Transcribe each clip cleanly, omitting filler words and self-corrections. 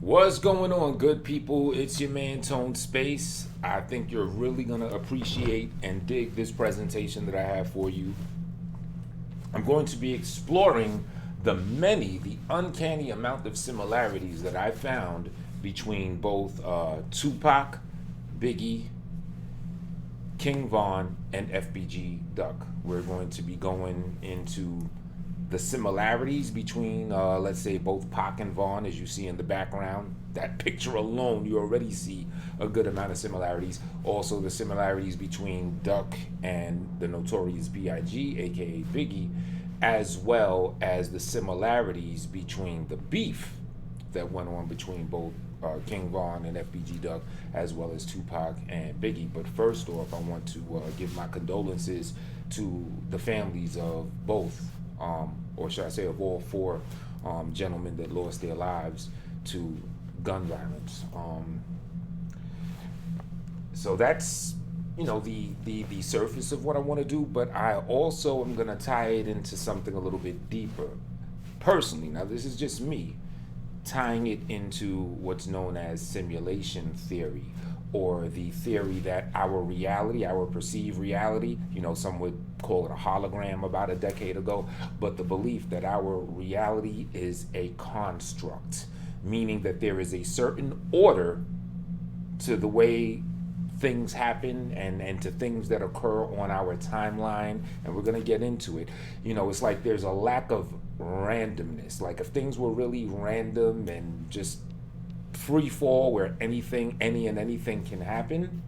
What's going on, good people? It's your man Tone Space. I think you're really going to appreciate and dig this presentation that I have for you. I'm going to be exploring the uncanny amount of similarities that I found between both Tupac, Biggie, King Von, and FBG Duck. We're going to be going into the similarities between, let's say, both Pac and Von, as you see in the background. That picture alone, you already see a good amount of similarities. Also, the similarities between Duck and the Notorious b.i.g, aka Biggie, as well as the similarities between the beef that went on between both King Von and FBG Duck, as well as Tupac and Biggie. But first off, I want to give my condolences to the families of both, or should I say of all four gentlemen that lost their lives to gun violence. So that's, you know, the surface of what I want to do, but I also am going to tie it into something a little bit deeper. Personally, now this is just me, tying it into what's known as simulation theory, or the theory that our reality, our perceived reality, you know, some would call it a hologram about a decade ago, but the belief that our reality is a construct, meaning that there is a certain order to the way things happen and to things that occur on our timeline, and we're going to get into it. You know, it's like there's a lack of randomness. Like if things were really random and just free fall where anything can happen,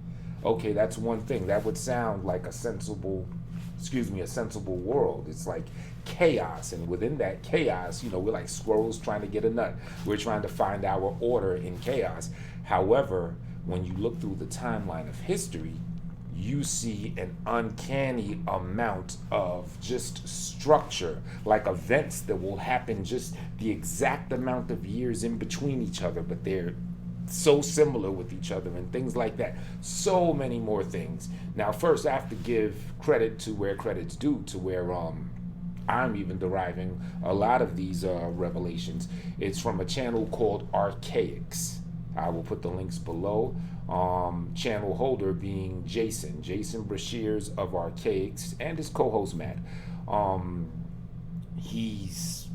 okay, that's one thing. That would sound like a sensible world. It's like chaos, and within that chaos, you know, we're like squirrels trying to get a nut. We're trying to find our order in chaos. However, when you look through the timeline of history, you see an uncanny amount of just structure, like events that will happen just the exact amount of years in between each other, but they're so similar with each other and things like that. So many more things. Now, first, I have to give credit to where credit's due, to where I'm even deriving a lot of these revelations. It's from a channel called Archaix. I will put the links below. Channel holder being Jason Breshears of Archaix, and his co-host Matt. He's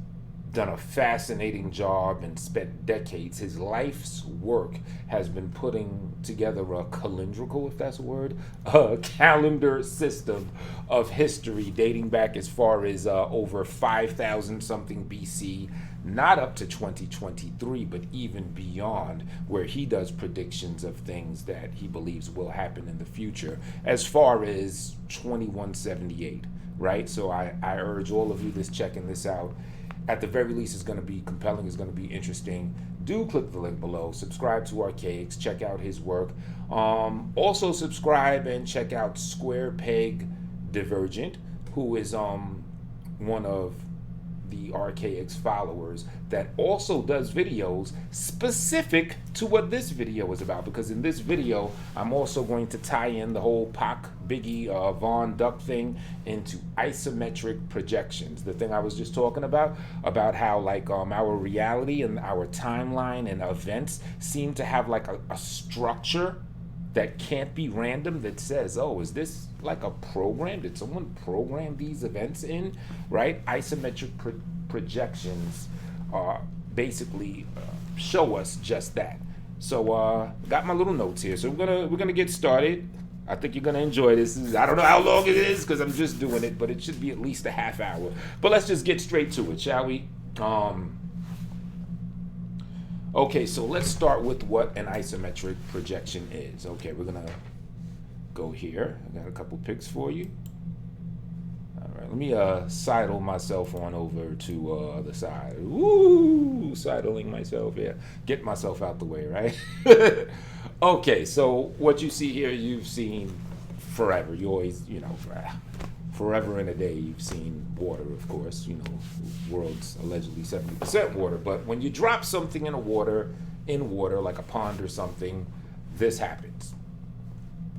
done a fascinating job and spent decades. His life's work has been putting together a calendrical, if that's a word, a calendar system of history dating back as far as over 5,000 something BC, not up to 2023, but even beyond, where he does predictions of things that he believes will happen in the future, as far as 2178, right? So I urge all of you that's checking this out, at the very least, it's going to be compelling, it's going to be interesting. Do click the link below, subscribe to Archaix, check out his work. Also subscribe and check out Peg Divergent, who is one of the Archaix followers that also does videos specific to what this video is about, because in this video I'm also going to tie in the whole Pac, Biggie, Von, Duck thing into isometric projections, the thing I was just talking about how like our reality and our timeline and events seem to have like a structure that can't be random, that says, oh, is this like a program? Did someone program these events in, right? Isometric projections basically show us just that. So got my little notes here. So we're gonna get started. I think you're gonna enjoy this. I don't know how long it is because I'm just doing it, but it should be at least a half hour. But let's just get straight to it, shall we? Okay, so let's start with what an isometric projection is. Okay, we're gonna go here. I got a couple pics for you. All right, let me sidle myself on over to the side. Ooh, sidling myself, yeah. Get myself out the way, right? Okay, so what you see here, you've seen forever. You always, you know, forever and a day, you've seen water, of course. You know, world's allegedly 70% water. But when you drop something in water, like a pond or something, this happens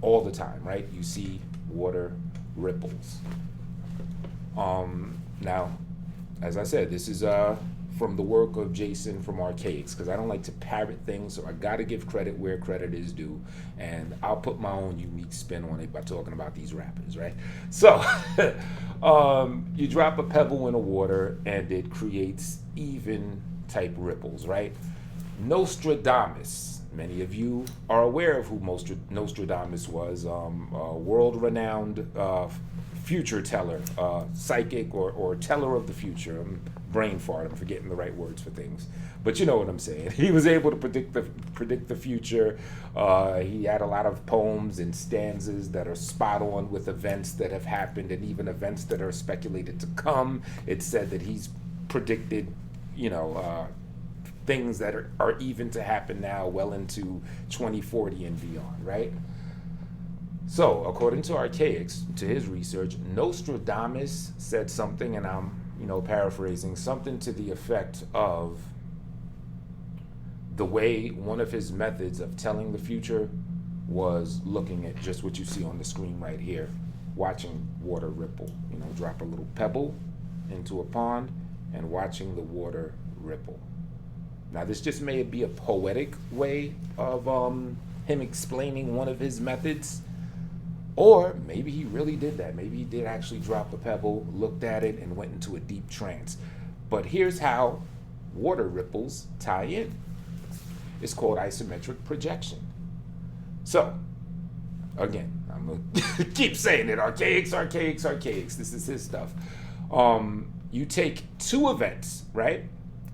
all the time, right? You see water ripples. Now, as I said, this is from the work of Jason from Archaix, because I don't like to parrot things, so I got to give credit where credit is due, and I'll put my own unique spin on it by talking about these rappers, right? So, you drop a pebble in the water, and it creates even type ripples, right? Nostradamus. Many of you are aware of who Nostradamus was, a world-renowned future teller, psychic or teller of the future. I'm brain fart. I'm forgetting the right words for things, but you know what I'm saying. He was able to predict the future. He had a lot of poems and stanzas that are spot on with events that have happened and even events that are speculated to come. It's said that he's predicted, things that are even to happen now, well into 2040 and beyond, right? So, according to Archaix, to his research, Nostradamus said something, and I'm, paraphrasing, something to the effect of the way one of his methods of telling the future was looking at just what you see on the screen right here, watching water ripple. Drop a little pebble into a pond and watching the water ripple. Now, this just may be a poetic way of him explaining one of his methods, or maybe he really did that. Maybe he did actually drop a pebble, looked at it, and went into a deep trance. But here's how water ripples tie in. It's called isometric projection. So, again, I'm going to keep saying it. Archaix. This is his stuff. You take two events, right,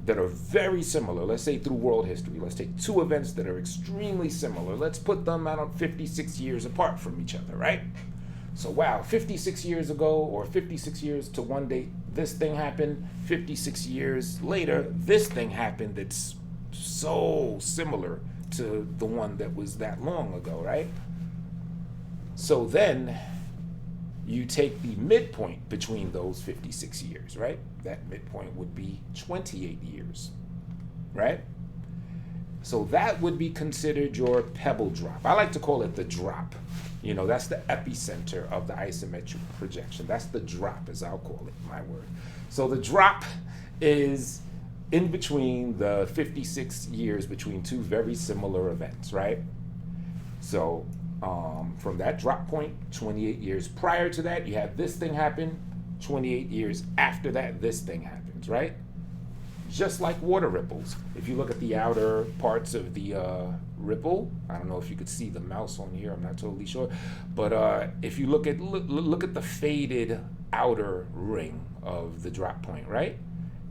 that are very similar. Let's say through world history. Let's take two events that are extremely similar. Let's put them out 56 years apart from each other, right? So, wow, 56 years ago, or 56 years to one date, this thing happened. 56 years later, this thing happened that's so similar to the one that was that long ago, right? So then you take the midpoint between those 56 years, right? That midpoint would be 28 years, right? So that would be considered your pebble drop. I like to call it the drop. That's the epicenter of the isometric projection. That's the drop, as I'll call it, my word. So the drop is in between the 56 years between two very similar events, right? So from that drop point, 28 years prior to that, you have this thing happen. 28 years after that, this thing happens, right? Just like water ripples. If you look at the outer parts of the ripple, I don't know if you could see the mouse on here, I'm not totally sure, but if you look at the faded outer ring of the drop point, right?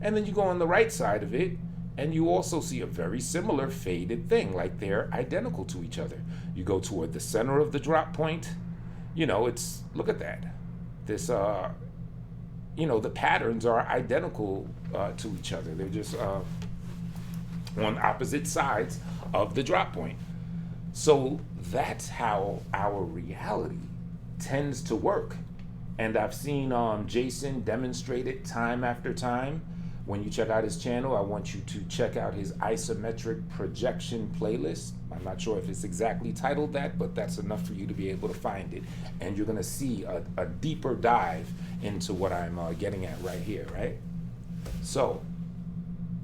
And then you go on the right side of it, and you also see a very similar faded thing, like they're identical to each other. You go toward the center of the drop point, look at that. This, the patterns are identical to each other. They're just on opposite sides of the drop point. So that's how our reality tends to work. And I've seen Jason demonstrate it time after time. When you check out his channel, I want you to check out his Isometric Projection playlist. I'm not sure if it's exactly titled that, but that's enough for you to be able to find it. And you're going to see a deeper dive into what I'm getting at right here, right? So,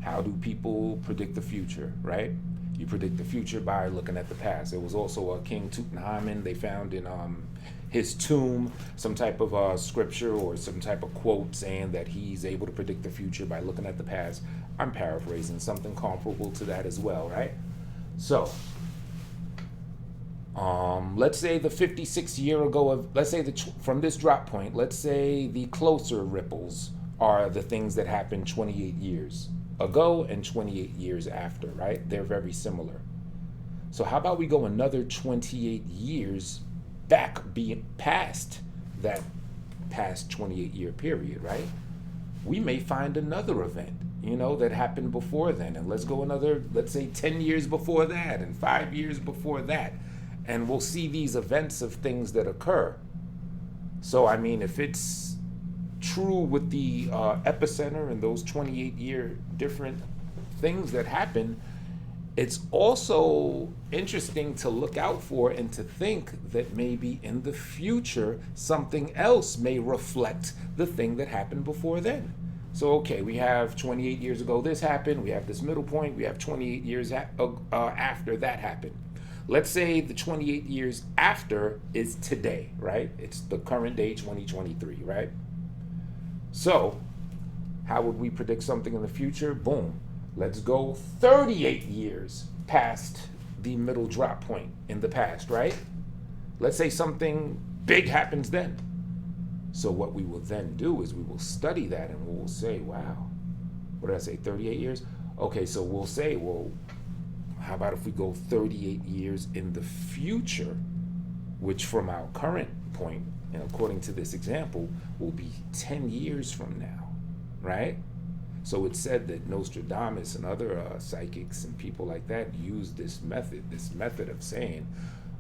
how do people predict the future, right? You predict the future by looking at the past. There was also a King Tutankhamun they found in his tomb, some type of scripture or some type of quote saying that he's able to predict the future by looking at the past. I'm paraphrasing, something comparable to that as well, right? So, let's say the 56 year ago let's say from this drop point, let's say the closer ripples are the things that happened 28 years ago and 28 years after, right? They're very similar. So how about we go another 28 years back, being past that past 28-year period, right? We may find another event, that happened before then, and let's go another, let's say 10 years before that and 5 years before that, and we'll see these events of things that occur. So I mean, if it's true with the epicenter and those 28-year different things that happen, it's also interesting to look out for and to think that maybe in the future something else may reflect the thing that happened before then. So, okay, we have 28 years ago this happened, we have this middle point, we have 28 years after that happened. Let's say the 28 years after is today, right? It's the current day, 2023, right? So, how would we predict something in the future? Boom. Let's go 38 years past the middle drop point in the past, right? Let's say something big happens then. So what we will then do is we will study that and we'll say, wow, what did I say, 38 years? Okay, so we'll say, well, how about if we go 38 years in the future, which from our current point, and according to this example, will be 10 years from now, right? So it's said that Nostradamus and other psychics and people like that use this method of saying,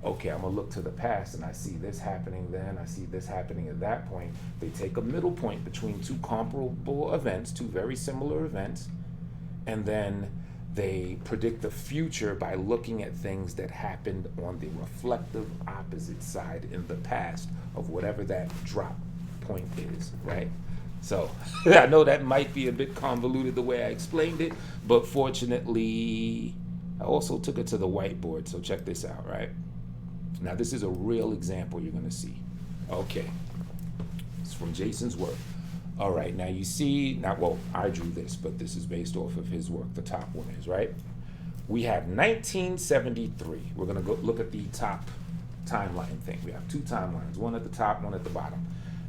okay, I'm gonna look to the past and I see this happening then, I see this happening at that point. They take a middle point between two comparable events, two very similar events, and then they predict the future by looking at things that happened on the reflective opposite side in the past of whatever that drop point is, right? So I know that might be a bit convoluted the way I explained it, but fortunately, I also took it to the whiteboard, so check this out, right? Now this is a real example you're gonna see. Okay, it's from Jason's work. All right, now you see, well, I drew this, but this is based off of his work, the top one is, right? We have 1973. We're gonna go look at the top timeline thing. We have two timelines, one at the top, one at the bottom.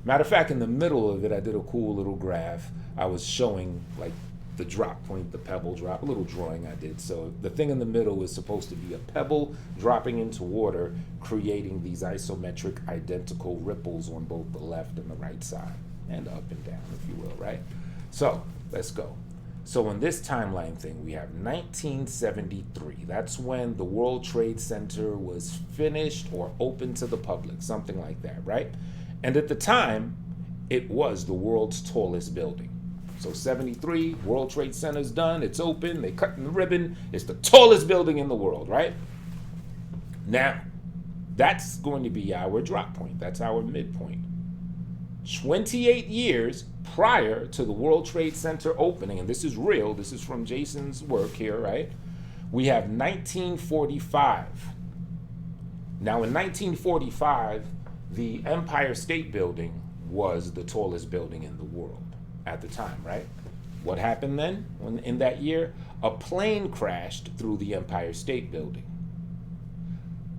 Matter of fact, in the middle of it, I did a cool little graph. I was showing like the drop point, the pebble drop, a little drawing I did. So the thing in the middle is supposed to be a pebble dropping into water, creating these isometric identical ripples on both the left and the right side, and up and down, if you will, right? So let's go. So in this timeline thing, we have 1973. That's when the World Trade Center was finished or open to the public, something like that, right? And at the time, it was the world's tallest building. So 73, World Trade Center's done, it's open, they cut the ribbon, it's the tallest building in the world, right? Now, that's going to be our drop point, that's our midpoint. 28 years prior to the World Trade Center opening, and this is real, this is from Jason's work here, right? We have 1945. Now in 1945, the Empire State Building was the tallest building in the world at the time, right? What happened then? In that year, a plane crashed through the Empire State Building.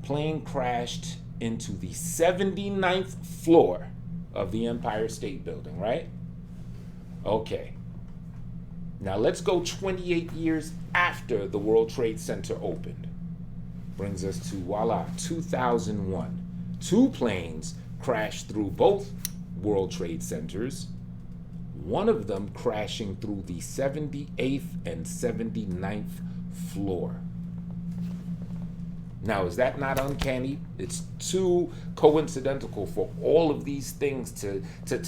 Plane crashed into the 79th floor of the Empire State Building, right? Okay. Now let's go 28 years after the World Trade Center opened. Brings us to, voila, 2001. Two planes crashed through both World Trade Centers, one of them crashing through the 78th and 79th floor. Now, is that not uncanny? It's too coincidental for all of these things to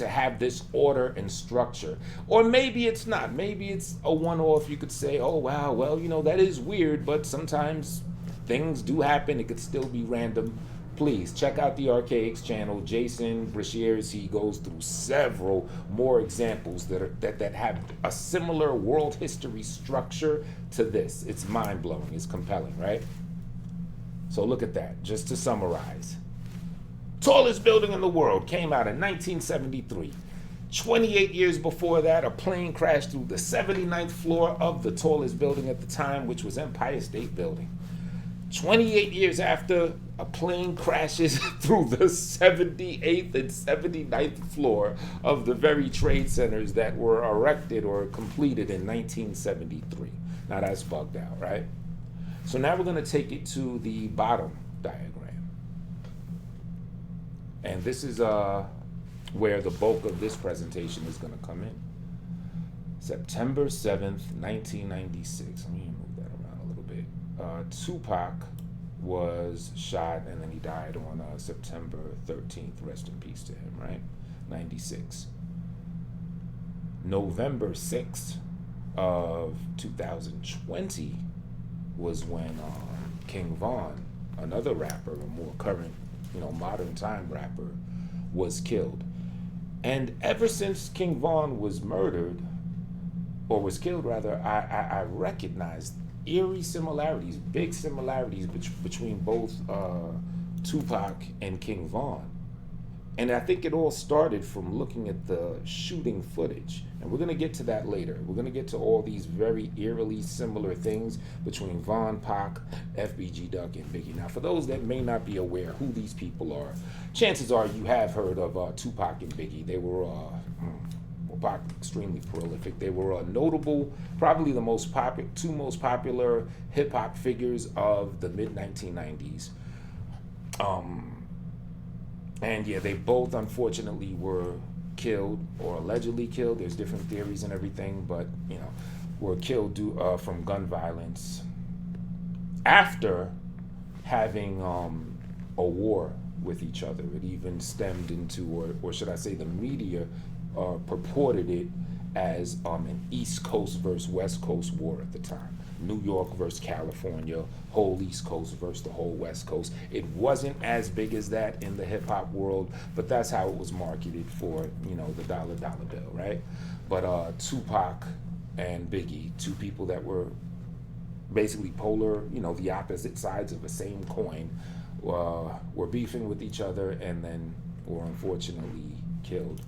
have this order and structure. Or maybe it's not. Maybe it's a one-off. You could say, oh, wow, well, you know, that is weird, but sometimes things do happen. It could still be random. Please check out the Archaix Channel. Jason Breshears, he goes through several more examples that have a similar world history structure to this. It's mind-blowing. It's compelling, right? So look at that, just to summarize. Tallest building in the world came out in 1973. 28 years before that, a plane crashed through the 79th floor of the tallest building at the time, which was Empire State Building. 28 years after, a plane crashes through the 78th and 79th floor of the very trade centers that were erected or completed in 1973. Now that's bugged out, right? So now we're going to take it to the bottom diagram. And this is where the bulk of this presentation is going to come in. September 7th, 1996. Let me move that around a little bit. Tupac was shot and then he died on September 13th. Rest in peace to him, right? 96. November 6th of 2020 was when King Von, another rapper, a more current, modern time rapper, was killed. And ever since King Von was murdered, or was killed rather, I recognized eerie similarities, big similarities between both Tupac and King Von. And I think it all started from looking at the shooting footage. And we're going to get to that later. We're going to get to all these very eerily similar things between Von, Pac, FBG Duck, and Biggie. Now, for those that may not be aware who these people are, chances are you have heard of Tupac and Biggie. They were Pac extremely prolific. They were notable, probably the two most popular hip hop figures of the mid 1990s. And yeah, they both unfortunately were killed or allegedly killed. There's different theories and everything, but were killed from gun violence after having a war with each other. It even stemmed into, or should I say, the media purported it as an East Coast versus West Coast war at the time. New York versus California, whole East Coast versus the whole West Coast. It wasn't as big as that in the hip hop world, but that's how it was marketed for, the dollar bill, right? But Tupac and Biggie, two people that were basically polar, the opposite sides of the same coin, were beefing with each other and then were unfortunately killed.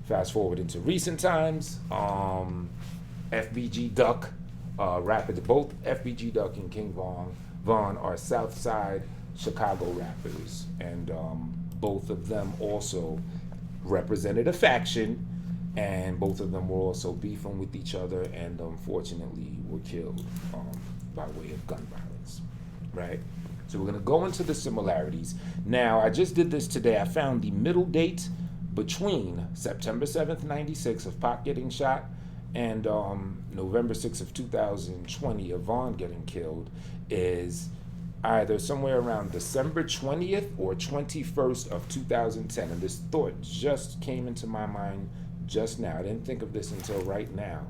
Fast forward into recent times, FBG Duck, both FBG Duck and King Von are South Side Chicago rappers, and both of them also represented a faction, and both of them were also beefing with each other, and unfortunately were killed by way of gun violence, right? So we're going to go into the similarities. Now, I just did this today. I found the middle date between September 7th, 96 of Pac getting shot and November 6th of 2020 of Von getting killed is either somewhere around December 20th or 21st of 2010. And this thought just came into my mind just now. I didn't think of this until right now.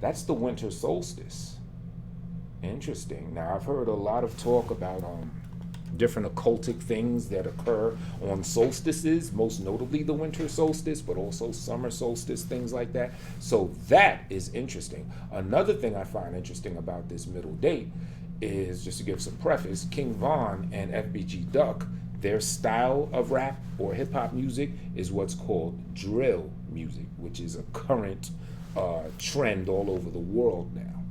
That's the winter solstice. Interesting. Now, I've heard a lot of talk about different occultic things that occur on solstices, most notably the winter solstice, but also summer solstice, things like that. So that is interesting. Another thing I find interesting about this middle date is, just to give some preface, King Von and FBG Duck, their style of rap or hip hop music is what's called drill music, which is a current trend all over the world now.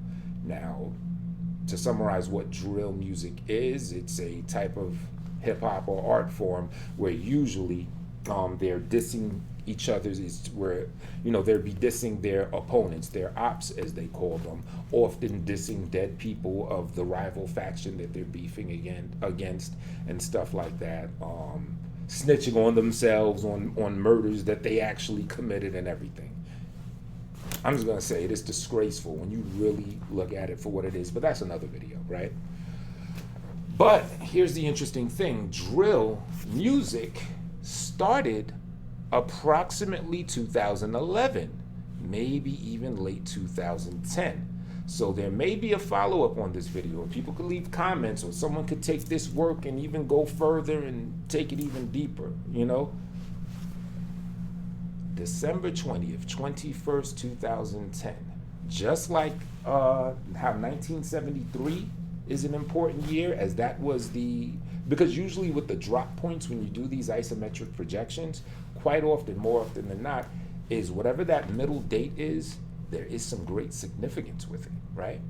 Now, to summarize what drill music is, it's a type of hip hop or art form where usually they're dissing each other's, they'll be dissing their opponents, their ops as they call them, often dissing dead people of the rival faction that they're beefing against and stuff like that, snitching on themselves on murders that they actually committed and everything. I'm just going to say it is disgraceful when you really look at it for what it is, but that's another video, right? But here's the interesting thing. Drill music started approximately 2011, maybe even late 2010. So there may be a follow-up on this video, or people could leave comments, or someone could take this work and even go further and take it even deeper, December 20th, 21st, 2010. Just like how 1973 is an important year, as that was because usually with the drop points when you do these isometric projections, quite often, more often than not, is whatever that middle date is, there is some great significance with it, right?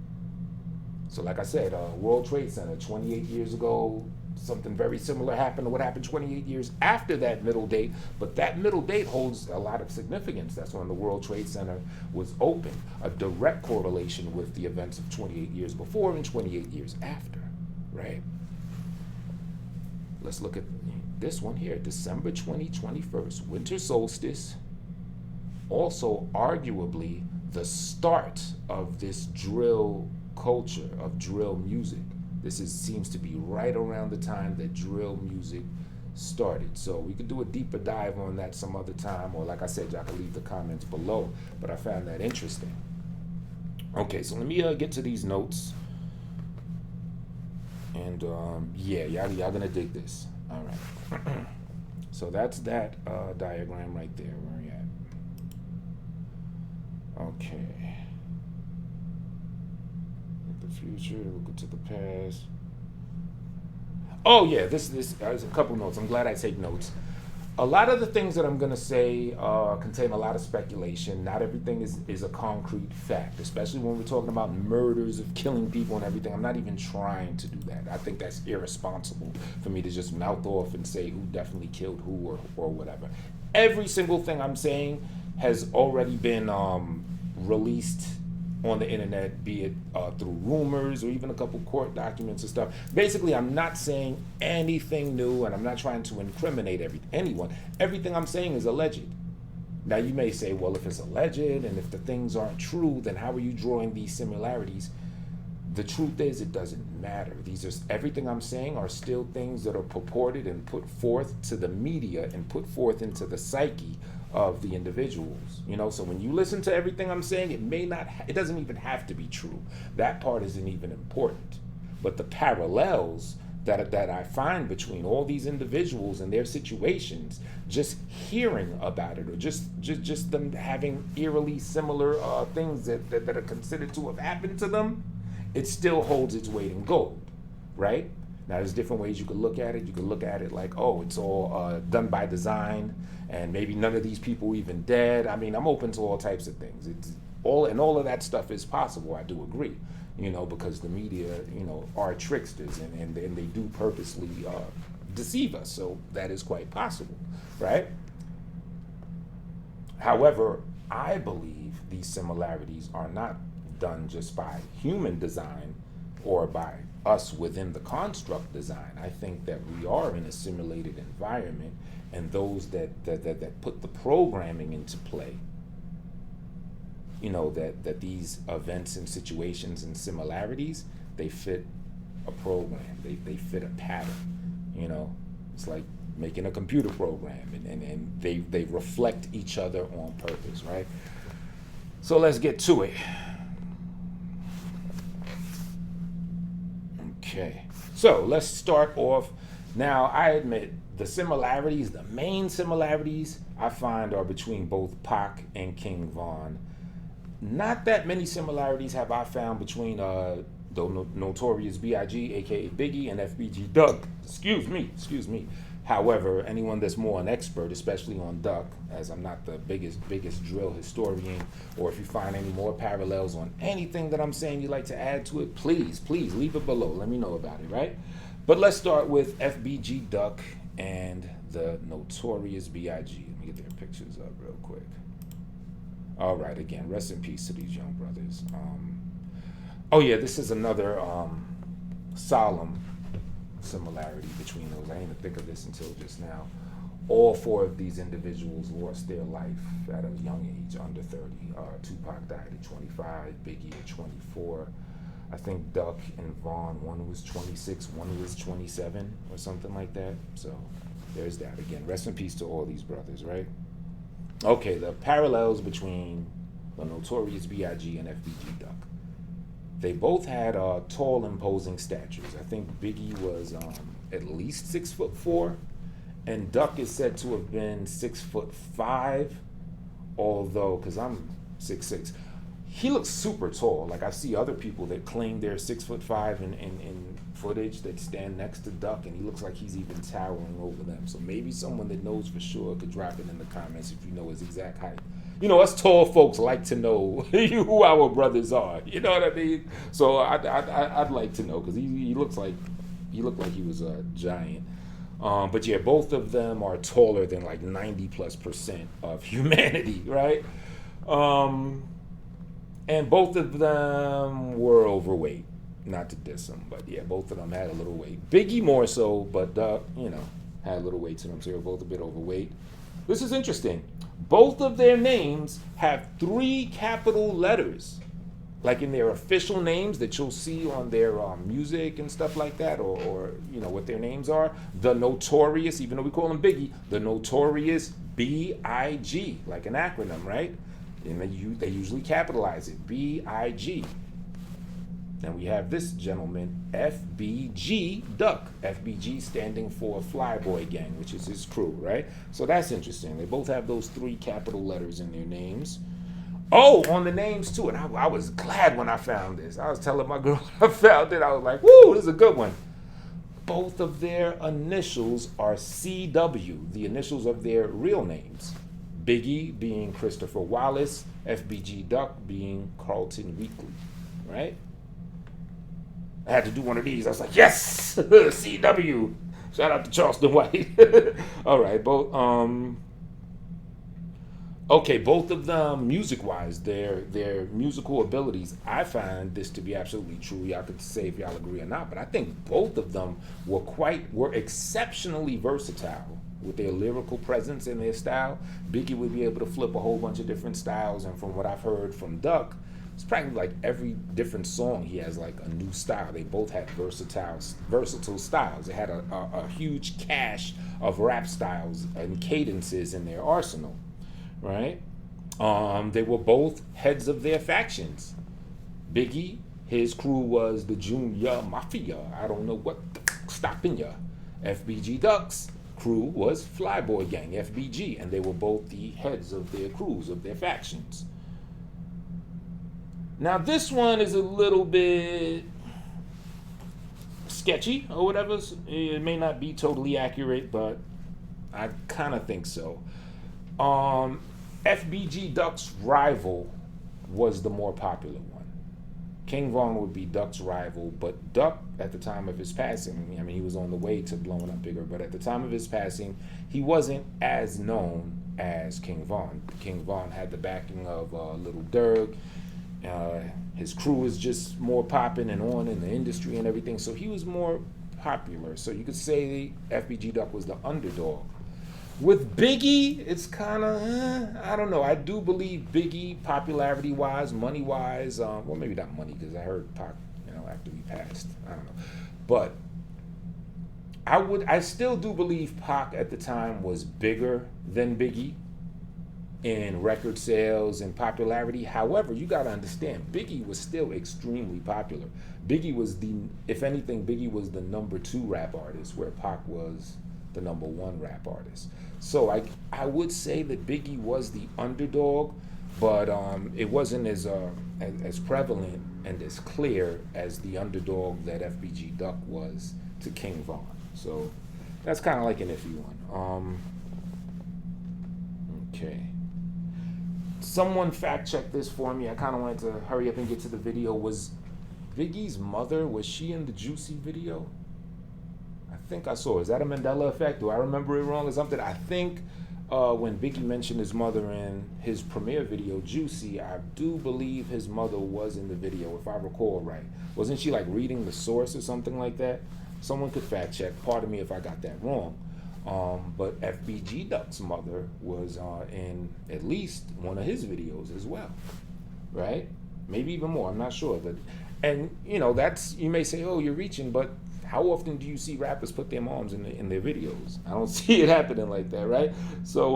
So like I said, World Trade Center, 28 years ago, something very similar happened to what happened 28 years after that middle date, but that middle date holds a lot of significance. That's when the World Trade Center was open, a direct correlation with the events of 28 years before and 28 years after, right? Let's look at this one here, December 2021, winter solstice, also arguably the start of this drill culture, of drill music. This seems to be right around the time that drill music started. So we could do a deeper dive on that some other time, or like I said, y'all can leave the comments below, but I found that interesting. Okay, so let me get to these notes. And yeah, y'all gonna dig this. All right. So that's that diagram right there, where we at. Okay. The future, look to the past. Oh yeah, this there's a couple notes. I'm glad I take notes. A lot of the things that I'm gonna say contain a lot of speculation. Not everything is a concrete fact, especially when we're talking about murders of killing people and everything. I'm not even trying to do that. I think that's irresponsible for me to just mouth off and say who definitely killed who or whatever. Every single thing I'm saying has already been released on the internet, be it through rumors or even a couple court documents and stuff. Basically, I'm not saying anything new, and I'm not trying to incriminate anyone. Everything I'm saying is alleged. Now, you may say, well, if it's alleged and if the things aren't true, then how are you drawing these similarities? The truth is, it doesn't matter. These are everything I'm saying are still things that are purported and put forth to the media and put forth into the psyche of the individuals. So when you listen to everything I'm saying, it doesn't even have to be true. That part isn't even important. But the parallels that I find between all these individuals and their situations, just hearing about it, or just them having eerily similar things that are considered to have happened to them, it still holds its weight in gold, right? Now, there's different ways you could look at it. You could look at it like, oh, it's all done by design, and maybe none of these people were even dead. I mean, I'm open to all types of things. All of that stuff is possible. I do agree, because the media, are tricksters, and they do purposely deceive us. So that is quite possible, right? However, I believe these similarities are not done just by human design or by us within the construct design. I think that we are in a simulated environment, and those that put the programming into play, that these events and situations and similarities, they fit a program, they fit a pattern. It's like making a computer program, and they reflect each other on purpose, right? So let's get to it. Okay, so let's start off. Now, I admit the main similarities I find are between both Pac and King Von. Not that many similarities have I found between the Notorious b.i.g, aka Biggie, and FBG Duck. Excuse me. However, anyone that's more an expert, especially on Duck, as I'm not the biggest drill historian, or if you find any more parallels on anything that I'm saying you'd like to add to it, please leave it below. Let me know about it, right? But let's start with FBG Duck and the Notorious b.i.g. Let me get their pictures up real quick. All right, again, rest in peace to these young brothers. Oh yeah, this is another solemn similarity between those. I didn't even think of this until just now. All four of these individuals lost their life at a young age, under 30. Tupac died at 25, Biggie at 24. I think Duck and Vaughn, one was 26, one was 27, or something like that. So there's that. Again, rest in peace to all these brothers, right? Okay, the parallels between the Notorious b.i.g. and FBG Duck. They both had tall, imposing statures. I think Biggie was at least 6'4", and Duck is said to have been 6'5", although, because I'm 6'6", he looks super tall. Like, I see other people that claim they're 6'5" in footage that stand next to Duck, and he looks like he's even towering over them. So maybe someone that knows for sure could drop it in the comments if you know his exact height. Us tall folks like to know who our brothers are. You know what I mean? So I'd like to know, because he looked like he was a giant. But yeah, both of them are taller than like 90+% of humanity, right? And both of them were overweight. Not to diss them, but yeah, both of them had a little weight. Biggie more so, but had a little weight to them, so they were both a bit overweight. This is interesting. Both of their names have 3 capital letters, like in their official names that you'll see on their music and stuff like that, or what their names are. The Notorious, even though we call him Biggie, the Notorious B.I.G, like an acronym, right? And they usually capitalize it, B.I.G. Then we have this gentleman, FBG Duck. FBG standing for Flyboy Gang, which is his crew, right? So that's interesting. They both have those 3 capital letters in their names. Oh, on the names too. And I was glad when I found this. I was telling my girl when I found it. I was like, woo, this is a good one. Both of their initials are CW, the initials of their real names. Biggie being Christopher Wallace, FBG Duck being Carlton Weekly, right? I had to do one of these. I was like, yes, CW. Shout out to Charleston White. All right, both. Okay, both of them, music-wise, their musical abilities. I find this to be absolutely true. Y'all could say if y'all agree or not, but I think both of them were exceptionally versatile with their lyrical presence and their style. Biggie would be able to flip a whole bunch of different styles, and from what I've heard from Duck, it's practically like every different song he has like a new style. They both had versatile styles. They had a huge cache of rap styles and cadences in their arsenal, right? They were both heads of their factions. Biggie, his crew was the Junior Mafia. I don't know what the stopping ya. FBG Duck's crew was Flyboy Gang, FBG, and they were both the heads of their crews, of their factions. Now this one is a little bit sketchy or whatever. It may not be totally accurate, but I kind of think so. FBG Duck's rival was the more popular one. King Von would be Duck's rival, but Duck, at the time of his passing, I mean, he was on the way to blowing up bigger, but at the time of his passing, he wasn't as known as King Von. King Von had the backing of Little Durk. His crew was just more popping and on in the industry and everything, so he was more popular. So you could say FBG Duck was the underdog. With Biggie, it's kind of, I don't know. I do believe Biggie, popularity-wise, money-wise, well, maybe not money, because I heard Pac, after he passed. I don't know. But I still do believe Pac at the time was bigger than Biggie in record sales and popularity. However, you got to understand, Biggie was still extremely popular. Biggie was if anything, Biggie was the number 2 rap artist, where Pac was the number 1 rap artist. So I would say that Biggie was the underdog, but it wasn't as prevalent and as clear as the underdog that FBG Duck was to King Von. So that's kind of like an iffy one. Okay. Someone fact checked this for me. I kind of wanted to hurry up and get to the video. Was Biggie's mother, was she in the Juicy video? I think I saw. Is that a Mandela effect? Do I remember it wrong or something? I think when Biggie mentioned his mother in his premiere video, Juicy, I do believe his mother was in the video, if I recall right. Wasn't she like reading the source or something like that? Someone could fact check. Pardon me if I got that wrong. But FBG Duck's mother was in at least one of his videos as well, right? Maybe even more. I'm not sure. But that's, you may say, oh, you're reaching, but how often do you see rappers put their moms in their videos? I don't see it happening like that, right? So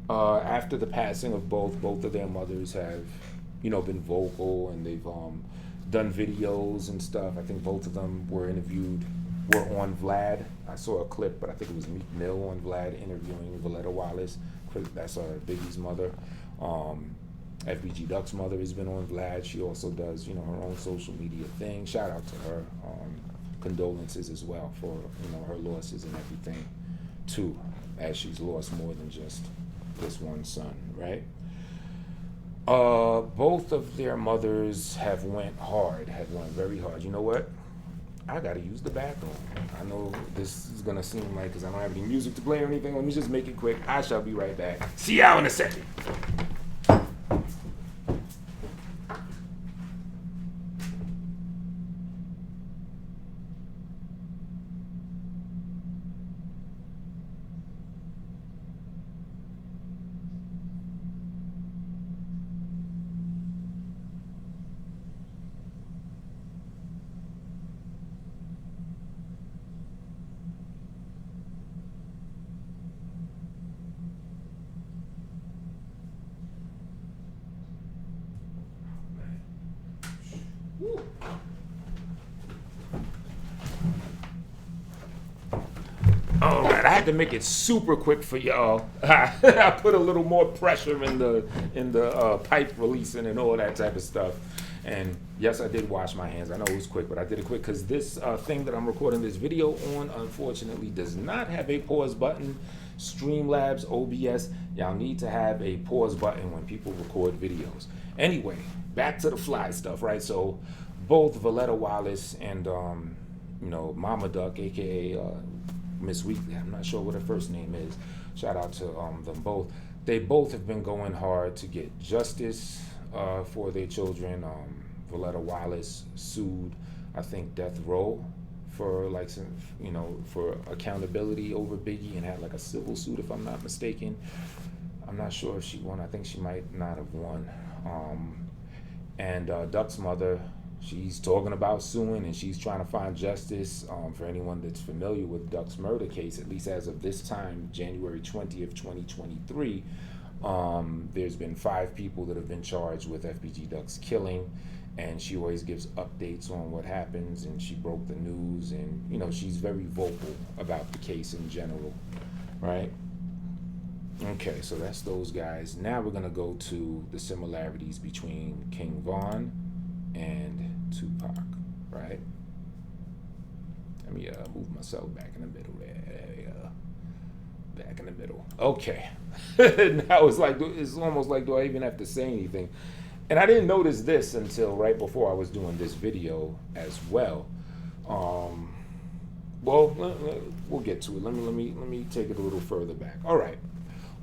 after the passing of both of their mothers have, been vocal, and they've done videos and stuff. I think both of them were on Vlad. I saw a clip, but I think it was Meek Mill on Vlad interviewing Valletta Wallace. That's Biggie's mother. FBG Duck's mother has been on Vlad. She also does, her own social media thing. Shout out to her. Condolences as well for, her losses and everything, too, as she's lost more than just this one son, right? Both of their mothers have went very hard. You know what? I gotta use the bathroom. I know this is gonna seem like, because I don't have any music to play or anything, let me just make it quick. I shall be right back. See y'all in a second. All right, I had to make it super quick for y'all. I put a little more pressure in the pipe releasing and all that type of stuff. And yes, I did wash my hands. I know it was quick, but I did it quick because this thing that I'm recording this video on, unfortunately, does not have a pause button. Streamlabs, OBS, y'all need to have a pause button when people record videos. Anyway, back to the fly stuff, right? So both Valletta Wallace and Mama Duck, aka Miss Weekly, I'm not sure what her first name is. Shout out to them both. They both have been going hard to get justice for their children. Valletta Wallace sued, I think, Death Row for like some, for accountability over Biggie, and had like a civil suit, if I'm not mistaken. I'm not sure if she won. I think she might not have won. And Duck's mother, she's talking about suing, and she's trying to find justice. For anyone that's familiar with Duck's murder case, at least as of this time, January 20th, 2023, there's been 5 people that have been charged with FBG Duck's killing, and she always gives updates on what happens, and she broke the news, and she's very vocal about the case in general, right? Okay, so that's those guys. Now we're gonna go to the similarities between King Von and Tupac, right? Let me move myself back in the middle there. Back in the middle. Okay. Now it's almost like, do I even have to say anything? And I didn't notice this until right before I was doing this video as well. We'll get to it. Let me take it a little further back. All right.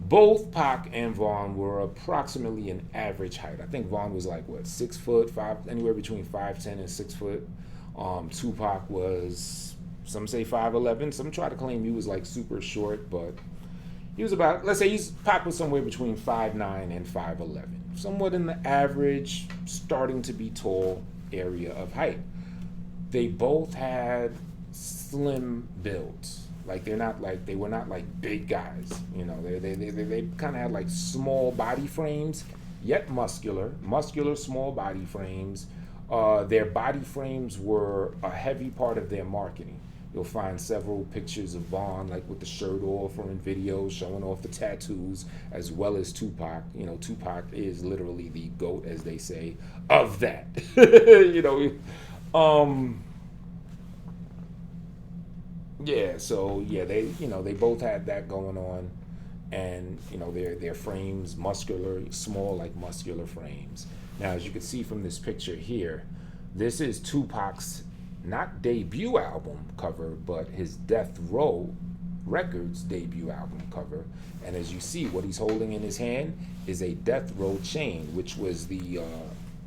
Both Pac and Von were approximately an average height. I think Von was like 6 foot, anywhere between 5'10" and 6 foot. Tupac was, some say 5'11". Some try to claim he was like super short, but he was about, let's say Pac was somewhere between 5'9" and 5'11", somewhat in the average, starting to be tall area of height. They both had slim builds. Like they were not like big guys, they kind of had like small body frames, yet muscular small body frames. Their body frames were a heavy part of their marketing. You'll find several pictures of Von like with the shirt off or in videos showing off the tattoos, as well as Tupac. Tupac is literally the GOAT, as they say, of that. Yeah, so yeah, they both had that going on, and their frames small like muscular frames. Now, as you can see from this picture here, this is Tupac's not debut album cover, but his Death Row Records debut album cover. And as you see, what he's holding in his hand is a Death Row chain, which was the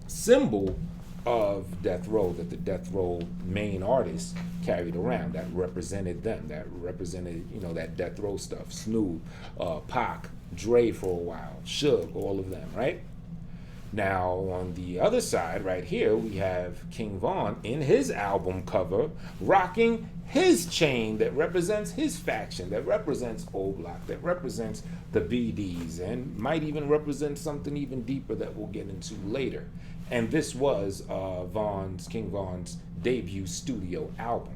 symbol of Death Row that the Death Row main artist carried around, that represented them, that represented that Death Row stuff. Snoop, Pac, Dre for a while, Suge, all of them, right? Now on the other side right here, we have King Von in his album cover rocking his chain that represents his faction, that represents Old Block, that represents the BDs, and might even represent something even deeper that we'll get into later. And this was King Von's debut studio album.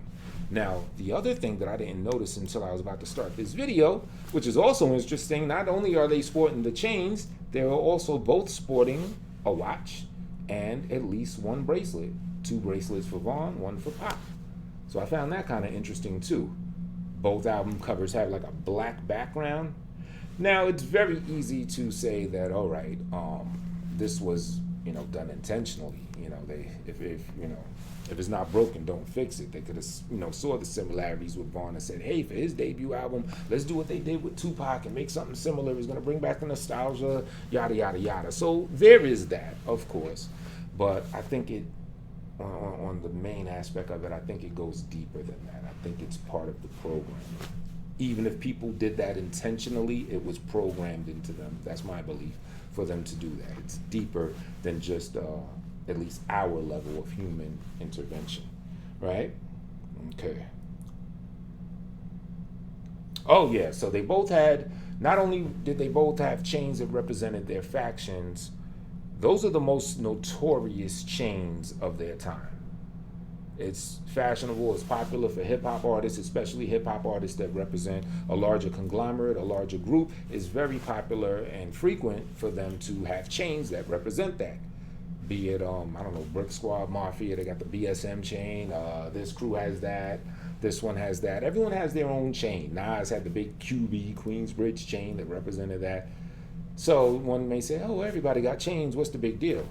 Now, the other thing that I didn't notice until I was about to start this video, which is also interesting, not only are they sporting the chains, they are also both sporting a watch and at least one bracelet. 2 bracelets for Von, 1 for Pac. So I found that kind of interesting too. Both album covers have like a black background. Now, it's very easy to say that, all right, this was done intentionally. If it's not broken, don't fix it. They could have, saw the similarities with Von and said, hey, for his debut album, let's do what they did with Tupac and make something similar. It's going to bring back the nostalgia, yada, yada, yada. So there is that, of course. But I think on the main aspect of it, I think it goes deeper than that. I think it's part of the program. Even if people did that intentionally, it was programmed into them. That's my belief, for them to do that. It's deeper than just at least our level of human intervention, right? Okay. Oh yeah, so they both had, not only did they both have chains that represented their factions, those are the most notorious chains of their time. It's fashionable, it's popular for hip hop artists, especially hip hop artists that represent a larger conglomerate, a larger group. It's very popular and frequent for them to have chains that represent that. Be it, I don't know, Brick Squad Mafia, they got the BSM chain, this crew has that, this one has that. Everyone has their own chain. Nas had the big QB, Queensbridge chain that represented that. So one may say, oh, everybody got chains, what's the big deal?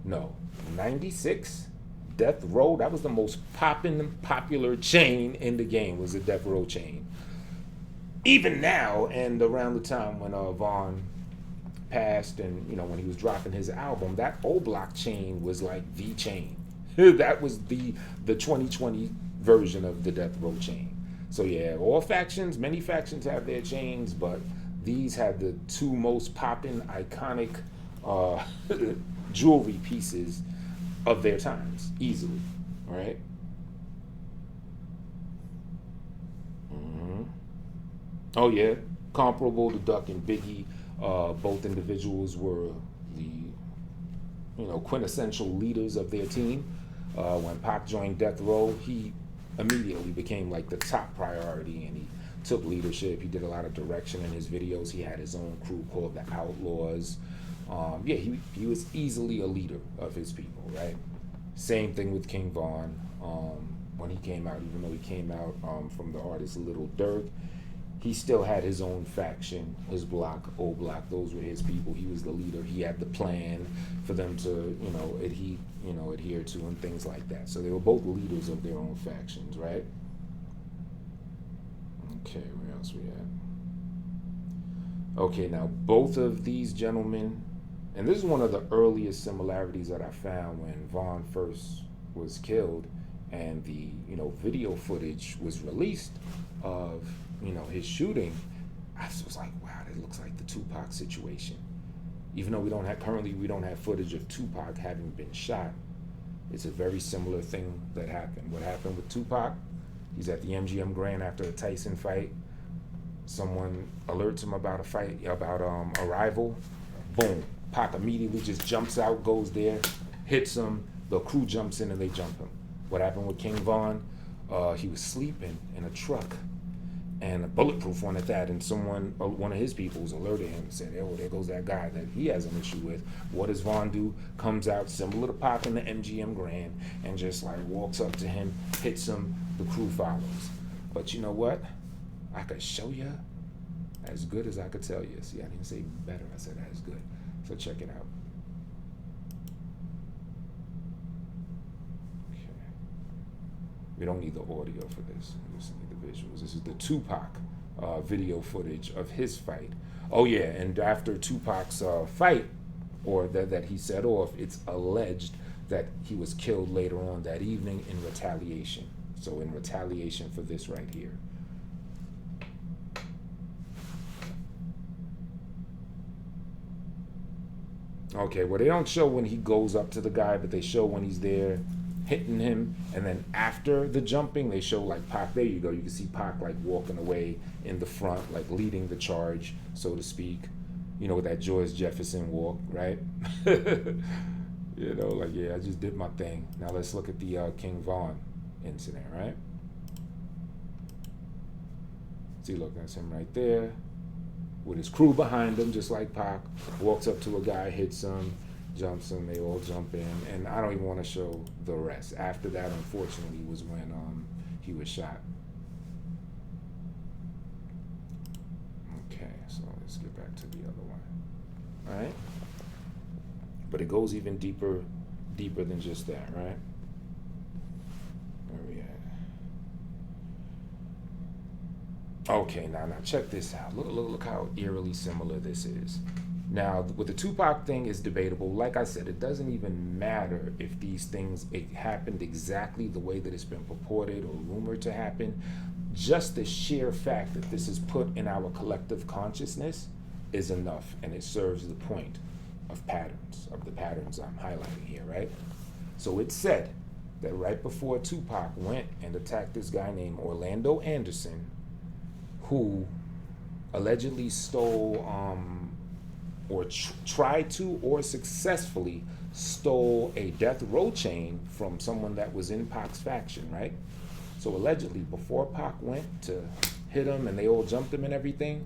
No. 96, Death Row, that was the most popular chain in the game, was the Death Row chain. Even now, and around the time when Vaughn passed, and when he was dropping his album, that old block chain was like the chain. That was the 2020 version of the Death Row chain. So yeah, all factions, many factions have their chains, but these had the two most poppin', iconic jewelry pieces of their times, easily. All right. Mm-hmm. Oh yeah, comparable to Duck and Biggie. Both individuals were the quintessential leaders of their team. When Pac joined Death Row, he immediately became like the top priority, and he took leadership. He did a lot of direction in his videos. He had his own crew called the Outlaws. He was easily a leader of his people, right? Same thing with King Von. When he came out, even though he came out from the artist Little Durk, he still had his own faction, his block, old block. Those were his people. He was the leader. He had the plan for them to, adhere to, and things like that. So they were both leaders of their own factions, right? Okay, where else we at? Okay, now both of these gentlemen, and this is one of the earliest similarities that I found when Vaughn first was killed, and the video footage was released of his shooting. I was like, wow, that looks like the Tupac situation. Even though we don't have footage of Tupac having been shot, it's a very similar thing that happened. What happened with Tupac? He's at the MGM Grand after a Tyson fight. Someone alerts him about a fight, about a rival. Boom. Pac immediately just jumps out, goes there, hits him. The crew jumps in and they jump him. What happened with King Von? He was sleeping in a truck, and a bulletproof one at that, and one of his peoples alerted him and said, oh, there goes that guy that he has an issue with. What does Vaughn do? Comes out, similar to Pac in the MGM Grand, and just like walks up to him, hits him, the crew follows. But you know what? I could show you as good as I could tell you. See, I didn't say better, I said as good. So check it out. Okay. We don't need the audio for this. We just need the visuals. This is the Tupac video footage of his fight. Oh yeah, and after Tupac's fight, or that he set off, it's alleged that he was killed later on that evening in retaliation. So in retaliation for this right here. Okay, well, they don't show when he goes up to the guy, but they show when he's there hitting him, and then after the jumping, they show like Pac. There you go. You can see Pac like walking away in the front, like leading the charge, so to speak. With that George Jefferson walk, right? Like, yeah, I just did my thing. Now let's look at the King Von incident, right? See, look, that's him right there, with his crew behind him, just like Pac. Walks up to a guy, hits him, jumps him, they all jump in, and I don't even want to show the rest. After that, unfortunately, was when he was shot. Okay, so let's get back to the other one. All right? But it goes even deeper than just that, right? Where we at? Okay, now check this out. Look how eerily similar this is. Now, with the Tupac thing is debatable. Like I said, it doesn't even matter if these things happened exactly the way that it's been purported or rumored to happen. Just the sheer fact that this is put in our collective consciousness is enough, and it serves the point of the patterns I'm highlighting here, right? So it's said that right before Tupac went and attacked this guy named Orlando Anderson, who allegedly stole or tried to or successfully stole a death row chain from someone that was in Pac's faction, right? So allegedly, before Pac went to hit him and they all jumped him and everything,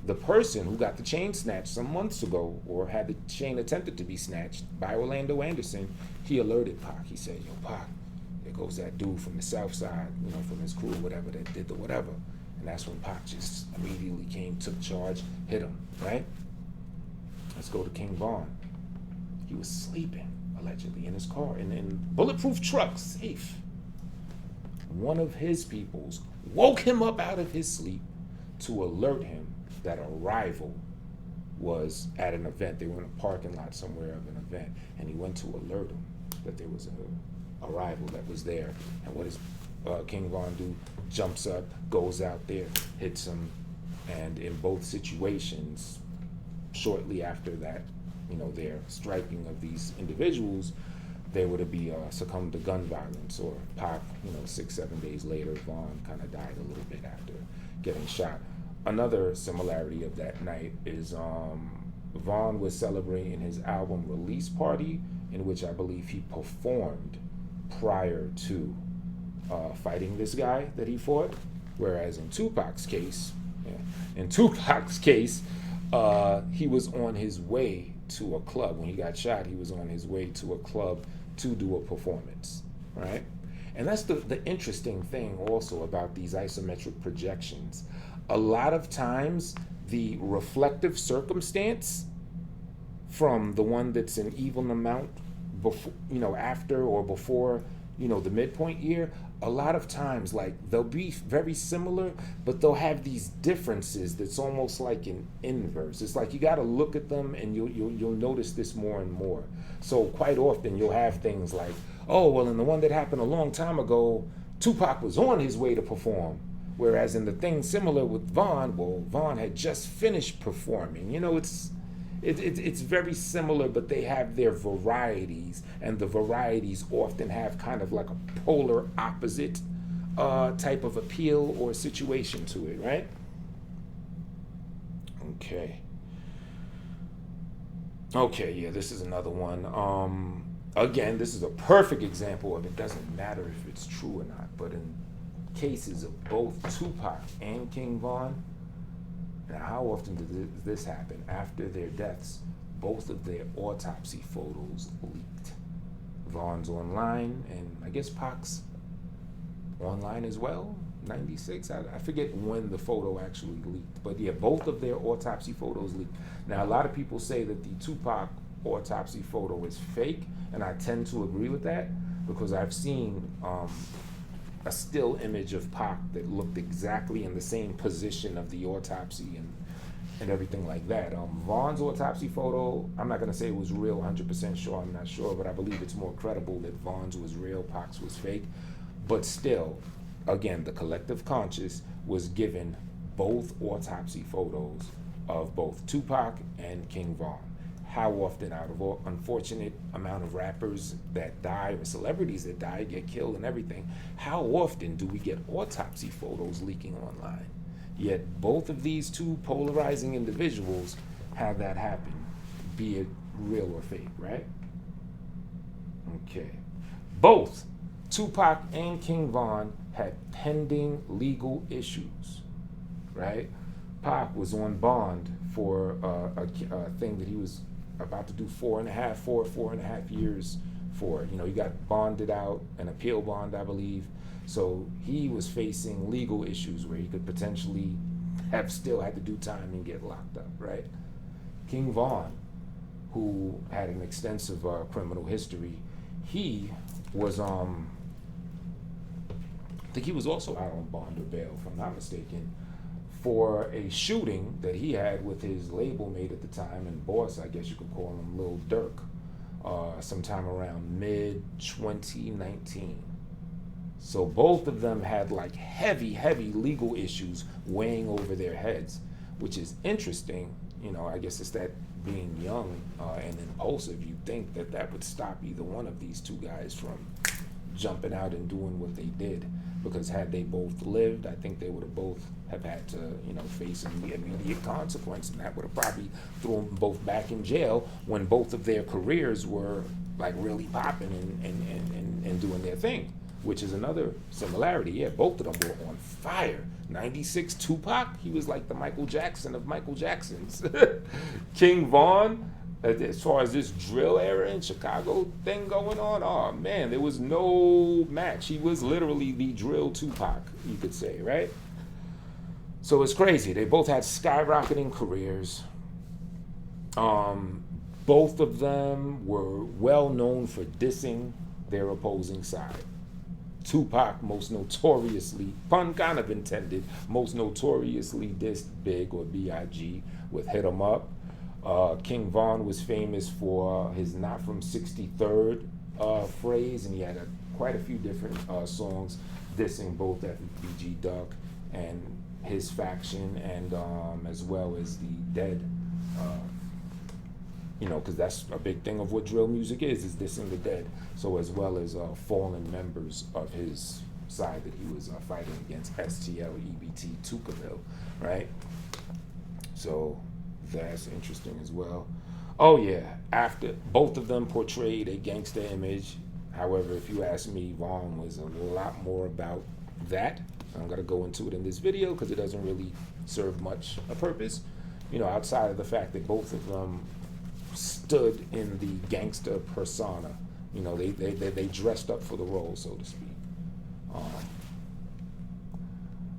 the person who got the chain snatched some months ago, or had the chain attempted to be snatched by Orlando Anderson, he alerted Pac. He said, yo, Pac, there goes that dude from the south side, from his crew or whatever, that did the whatever. And that's when Pac just immediately came, took charge, hit him, right? Let's go to King Von. He was sleeping, allegedly, in his car, in bulletproof truck, safe. One of his peoples woke him up out of his sleep to alert him that a rival was at an event. They were in a parking lot somewhere of an event, and he went to alert him that there was a rival that was there. And what does King Von do? Jumps up, goes out there, hits him, and in both situations, shortly after that, their striking of these individuals, they were to be succumbed to gun violence, or Pac, 6-7 days later, Von kind of died a little bit after getting shot. Another similarity of that night is Von was celebrating his album release party, in which I believe he performed prior to fighting this guy that he fought. Whereas in Tupac's case, he was on his way to a club. When he got shot, he was on his way to a club to do a performance, right? And that's the interesting thing also about these isometric projections. A lot of times, the reflective circumstance from the one that's an even amount before, after or before, the midpoint year, a lot of times, like, they'll be very similar, but they'll have these differences that's almost like an inverse. It's like you got to look at them, and you'll notice this more and more. So quite often you'll have things like, oh, well, in the one that happened a long time ago, Tupac was on his way to perform. Whereas in the thing similar with Von, well, Von had just finished performing. It's very similar, but they have their varieties, and the varieties often have kind of like a polar opposite type of appeal or situation to it, right? Okay, yeah, this is another one. Again, this is a perfect example of it doesn't matter if it's true or not, but in cases of both Tupac and King Von, now how often does this happen? After their deaths, both of their autopsy photos leaked. Von's online, and I guess Pac's online as well, 96. I forget when the photo actually leaked, but yeah, both of their autopsy photos leaked. Now, a lot of people say that the Tupac autopsy photo is fake, and I tend to agree with that, because I've seen a still image of Pac that looked exactly in the same position of the autopsy and everything like that. Von's autopsy photo, I'm not going to say it was real, 100% sure, I'm not sure, but I believe it's more credible that Von's was real, Pac's was fake. But still, again, the collective conscious was given both autopsy photos of both Tupac and King Von. How often, out of all unfortunate amount of rappers that die or celebrities that die, get killed and everything, how often do we get autopsy photos leaking online? Yet both of these two polarizing individuals have that happen, be it real or fake, right? Okay. Both Tupac and King Von had pending legal issues, right? Pac was on bond for a thing that he was about to do 4.5 years for. He got bonded out, an appeal bond, I believe. So he was facing legal issues where he could potentially have still had to do time and get locked up, right? King Von, who had an extensive criminal history, he was, I think he was also out on bond or bail, if I'm not mistaken, for a shooting that he had with his label mate at the time and boss, I guess you could call him, Lil Durk, sometime around mid-2019. So both of them had like heavy legal issues weighing over their heads, which is interesting. I guess it's that being young and impulsive, you'd think that would stop either one of these two guys from jumping out and doing what they did. Because had they both lived, I think they would have both have had to, face the immediate consequence, and that would have probably thrown them both back in jail when both of their careers were like really popping and doing their thing, which is another similarity. Yeah, both of them were on fire. 96 Tupac, he was like the Michael Jackson of Michael Jacksons. King Von, as far as this drill era in Chicago thing going on, oh man, there was no match. He was literally the drill Tupac, you could say, right? So it's crazy. They both had skyrocketing careers. Both of them were well known for dissing their opposing side. Tupac most notoriously, pun kind of intended, most notoriously dissed Big or B.I.G. with Hit 'Em Up. King Von was famous for his Not From 63rd phrase, and he had quite a few different songs dissing both FBG Duck and his faction, and as well as the Dead, because that's a big thing of what drill music is dissing the Dead. So as well as fallen members of his side that he was fighting against, STL, EBT, Tukaville, right? So that's interesting as well. Oh yeah, after both of them portrayed a gangster image. However, if you ask me, Von was a lot more about that. I'm gonna go into it in this video because it doesn't really serve much a purpose, outside of the fact that both of them stood in the gangster persona. They dressed up for the role, so to speak.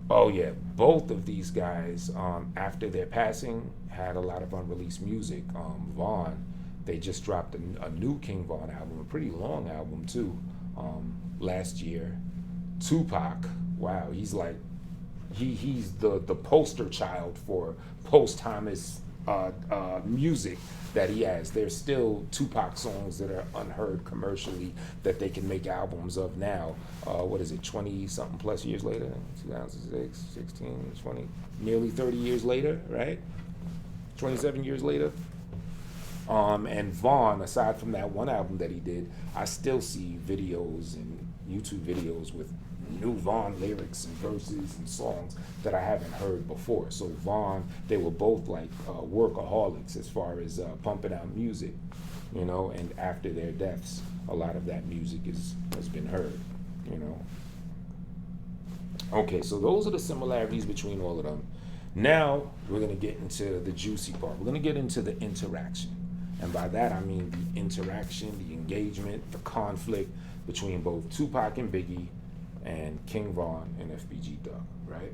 Oh yeah, both of these guys, after their passing, had a lot of unreleased music. Von, they just dropped a new King Von album, a pretty long album too, last year. Tupac, wow, he's like, he's the poster child for posthumous music that he has. There's still Tupac songs that are unheard commercially that they can make albums of now. What is it, 20 something plus years later? 2006, 16, 20, nearly 30 years later, right? 27 years later. And Von, aside from that one album that he did, I still see videos and YouTube videos with new Von lyrics and verses and songs that I haven't heard before. So Von, they were both like workaholics as far as pumping out music, and after their deaths, a lot of that music has been heard, Okay, so those are the similarities between all of them. Now we're gonna get into the juicy part. We're gonna get into the interaction. And by that I mean the interaction, the engagement, the conflict between both Tupac and Biggie and King Von and FBG Duck, right?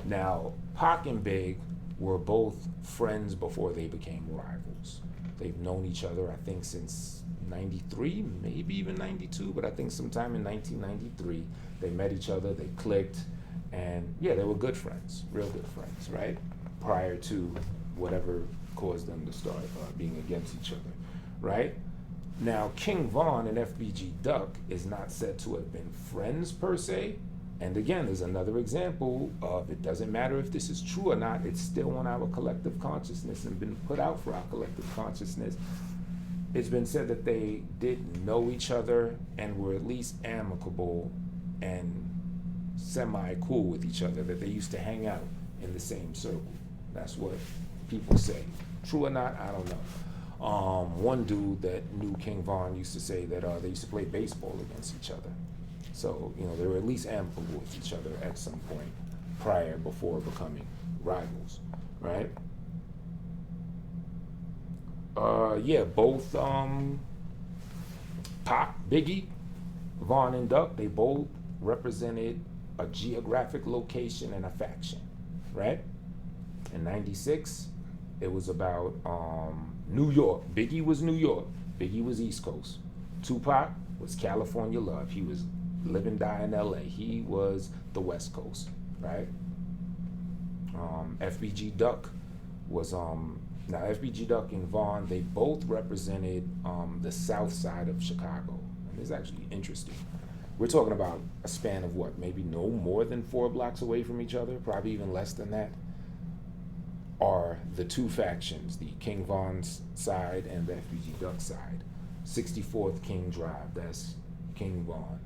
Now, Pac and Big were both friends before they became rivals. They've known each other, I think, since 93, maybe even 92, but I think sometime in 1993, they met each other, they clicked, and yeah, they were good friends, real good friends, right? Prior to whatever caused them to start being against each other, right? Now, King Von and FBG Duck is not said to have been friends per se. And again, there's another example of it doesn't matter if this is true or not, it's still on our collective consciousness and been put out for our collective consciousness. It's been said that they did know each other and were at least amicable and semi-cool with each other, that they used to hang out in the same circle. That's what people say. True or not, I don't know. One dude that knew King Von used to say that they used to play baseball against each other. So, they were at least amicable with each other at some point before becoming rivals, right? Both Pac, Biggie, Von, and Duck, they both represented a geographic location and a faction, right? In 96, it was about New York. Biggie was New York. Biggie was East Coast. Tupac was California Love. He was live and die in LA. He was the West Coast, right? FBG Duck was now FBG Duck and Von, they both represented the south side of Chicago. And it's actually interesting. We're talking about a span of what, maybe no more than 4 blocks away from each other, probably even less than that, are the two factions, the King Von's side and the FBG Duck side. 64th King Drive. That's King Von,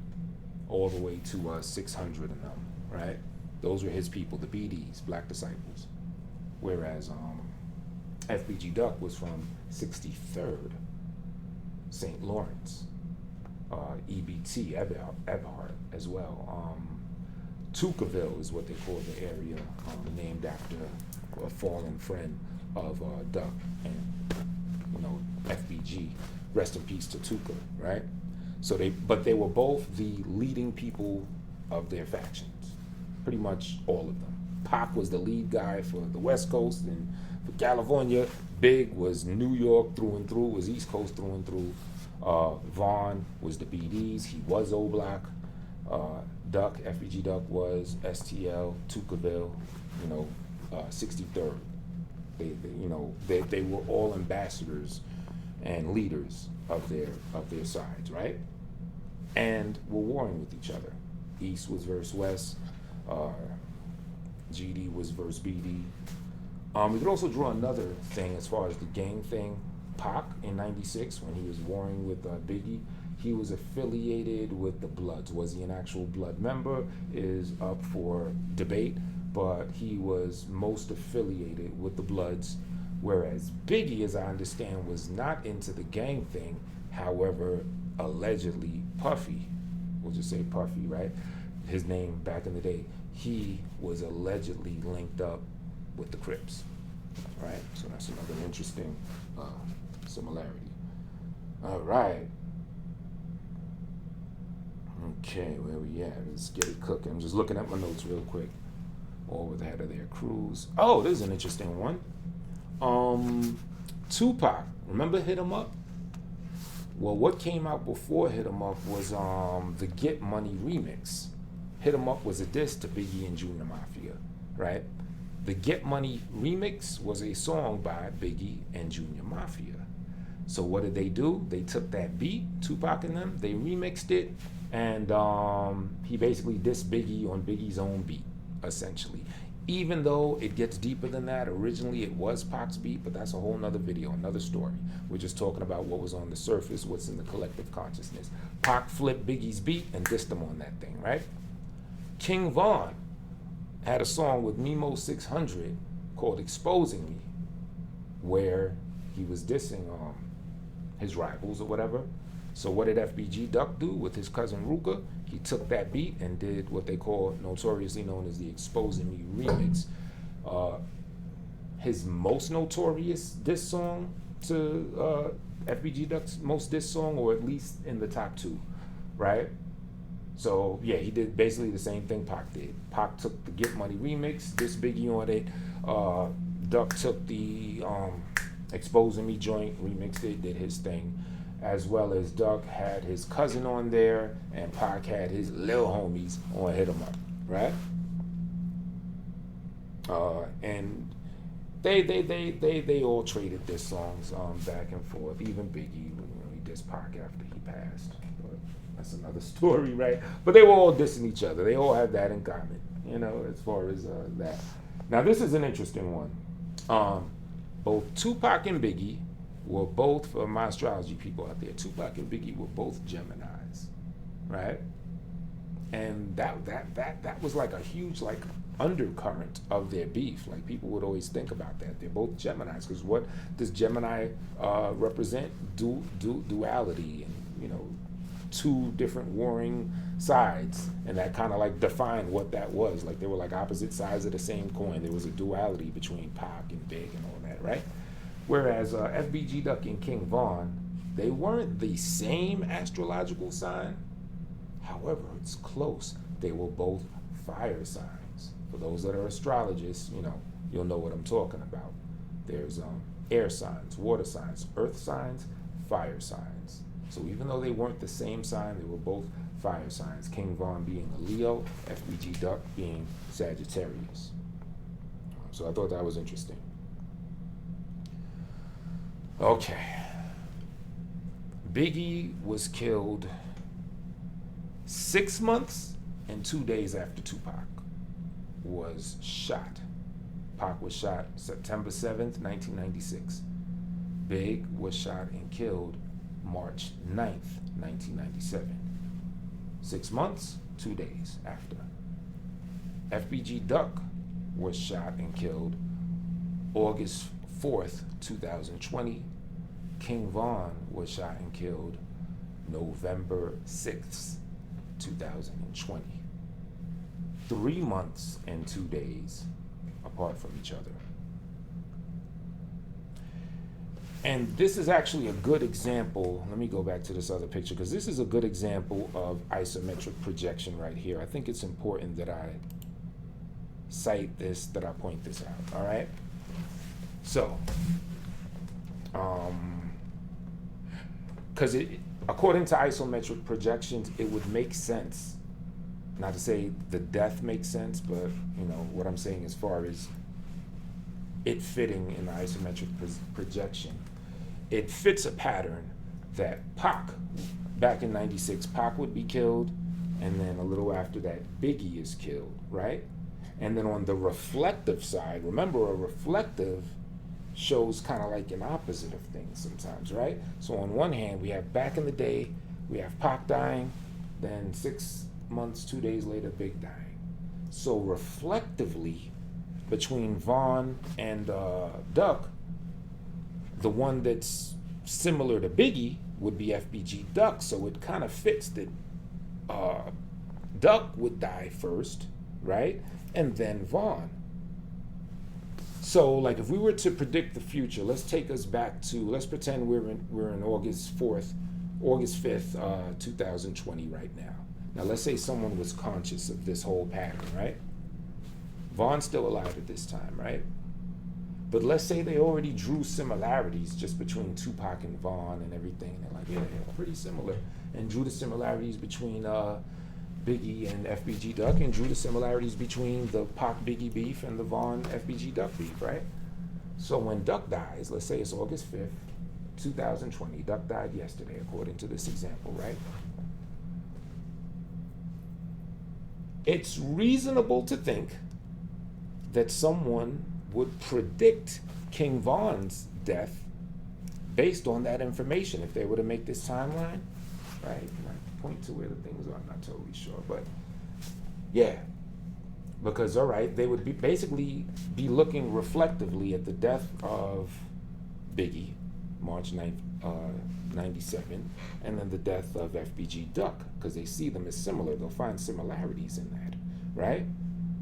all the way to 600 and them, right? Those were his people, the BDs, Black Disciples. Whereas FBG Duck was from 63rd, St. Lawrence, EBT, Everhart as well. Tukaville is what they call the area, named after a fallen friend of Duck and, FBG. Rest in peace to Tuka, right? So they were both the leading people of their factions, pretty much all of them. Pac was the lead guy for the West Coast, and for California, Big was New York through and through, was East Coast through and through. Vaughn was the BDs, he was O-Block. Duck, FBG Duck was STL, Tukaville, 63rd. They were all ambassadors and leaders of their sides, right? And were warring with each other. East was versus West. GD was versus BD. We could also draw another thing as far as the gang thing. Pac in '96, when he was warring with Biggie, he was affiliated with the Bloods. Was he an actual Blood member is up for debate, but he was most affiliated with the Bloods, whereas Biggie, as I understand, was not into the gang thing. However, allegedly Puffy, we'll just say Puffy, right? His name back in the day, he was allegedly linked up with the Crips, right? So that's another interesting similarity. All right. Okay, where we at? Let's get it cooking. I'm just looking at my notes real quick. All with the head of their crews. Oh, this is an interesting one. Tupac, remember Hit 'Em Up? Well, what came out before Hit 'Em Up was the Get Money remix. Hit 'Em Up was a diss to Biggie and Junior Mafia, right? The Get Money remix was a song by Biggie and Junior Mafia. So what did they do? They took that beat, Tupac and them, they remixed it, and he basically dissed Biggie on Biggie's own beat, essentially. Even though it gets deeper than that, originally it was Pac's beat, but that's a whole nother video, another story. We're just talking about what was on the surface, what's in the collective consciousness. Pac flipped Biggie's beat and dissed him on that thing, right? King Von had a song with Memo 600 called Exposing Me, where he was dissing his rivals or whatever. So what did FBG Duck do with his cousin Ruka? He took that beat and did what they call, notoriously known as the Exposing Me remix. His most notorious diss song to FBG Duck's most diss song, or at least in the top two, right? So yeah, he did basically the same thing Pac did. Pac took the Get Money remix, dissed Biggie on it. Duck took the Exposing Me joint, remixed it, did his thing. As well as Duck had his cousin on there, and Pac had his little homies on Hit 'Em Up, right? And they all traded their songs back and forth. Even Biggie, he dissed Pac after he passed. But that's another story, right? But they were all dissing each other. They all had that in common, as far as that. Now this is an interesting one. Both Tupac and Biggie were both, for my astrology people out there, Tupac and Biggie were both Geminis, right? And that was like a huge undercurrent of their beef. Like people would always think about that. They're both Geminis, because what does Gemini represent? Duality, and two different warring sides, and that kind of defined what that was. Like they were opposite sides of the same coin. There was a duality between Pac and Big and all that, right? Whereas FBG Duck and King Von, they weren't the same astrological sign. However, it's close. They were both fire signs. For those that are astrologists, you'll know what I'm talking about. There's air signs, water signs, earth signs, fire signs. So even though they weren't the same sign, they were both fire signs. King Von being a Leo, FBG Duck being Sagittarius. So I thought that was interesting. Okay. Biggie was killed 6 months and 2 days after Tupac was shot. Pac was shot September 7th, 1996. Big was shot and killed March 9th, 1997. 6 months, 2 days after. FBG Duck was shot and killed August 4th, 2020. King Von was shot and killed November 6th, 2020. 3 months and 2 days apart from each other. And this is actually a good example. Let me go back to this other picture because this is a good example of isometric projection right here. I think it's important that I cite this, that I point this out, all right? So, because according to isometric projections, it would make sense, not to say the death makes sense, but you know what I'm saying as far as it fitting in the isometric projection. It fits a pattern that Pac, back in '96, Pac would be killed, and then a little after that, Biggie is killed, right? And then on the reflective side, remember a reflective shows kind of like an opposite of things sometimes, right? So on one hand, we have back in the day, we have Pac dying, then 6 months, 2 days later, Big dying. So reflectively, between Von and Duck, the one that's similar to Biggie would be FBG Duck. So it kind of fits that Duck would die first, right? And then Von. So like if we were to predict the future, let's take us back to, let's pretend we're in August 5th, 2020 right now. Now let's say someone was conscious of this whole pattern, right? Von's still alive at this time, right? But let's say they already drew similarities just between Tupac and Von and everything. They're like, yeah, they're pretty similar. And drew the similarities between Biggie and FBG Duck, and drew the similarities between the Pac Biggie beef and the Von FBG Duck beef, right? So when Duck dies, let's say it's August 5th, 2020. Duck died yesterday, according to this example, right? It's reasonable to think that someone would predict King Von's death based on that information if they were to make this timeline, right? And I point to where the things are, I'm not totally sure, but yeah. Because, all right, they would basically be looking reflectively at the death of Biggie, March 9th, 97, and then the death of FBG Duck, because they see them as similar. They'll find similarities in that, right?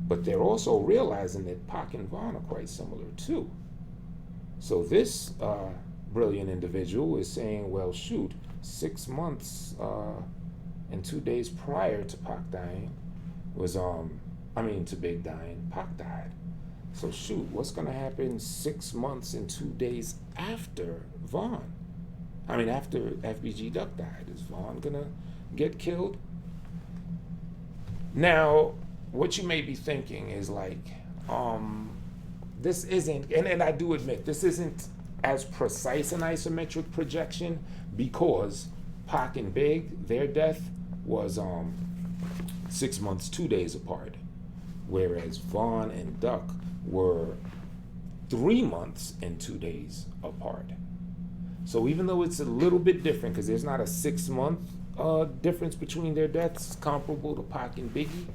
But they're also realizing that Pac and Von are quite similar too. So this brilliant individual is saying, well, shoot, 6 months and 2 days prior to Pac dying was, to Big dying, Pac died. So shoot, what's gonna happen 6 months and 2 days after Von? After FBG Duck died, is Von gonna get killed? Now, what you may be thinking is like, this isn't, and I do admit, this isn't as precise an isometric projection because Pac and Big, their death was 6 months, 2 days apart, whereas Von and Duck were 3 months and 2 days apart. So even though it's a little bit different, because there's not a 6 month difference between their deaths comparable to Pac and Biggie,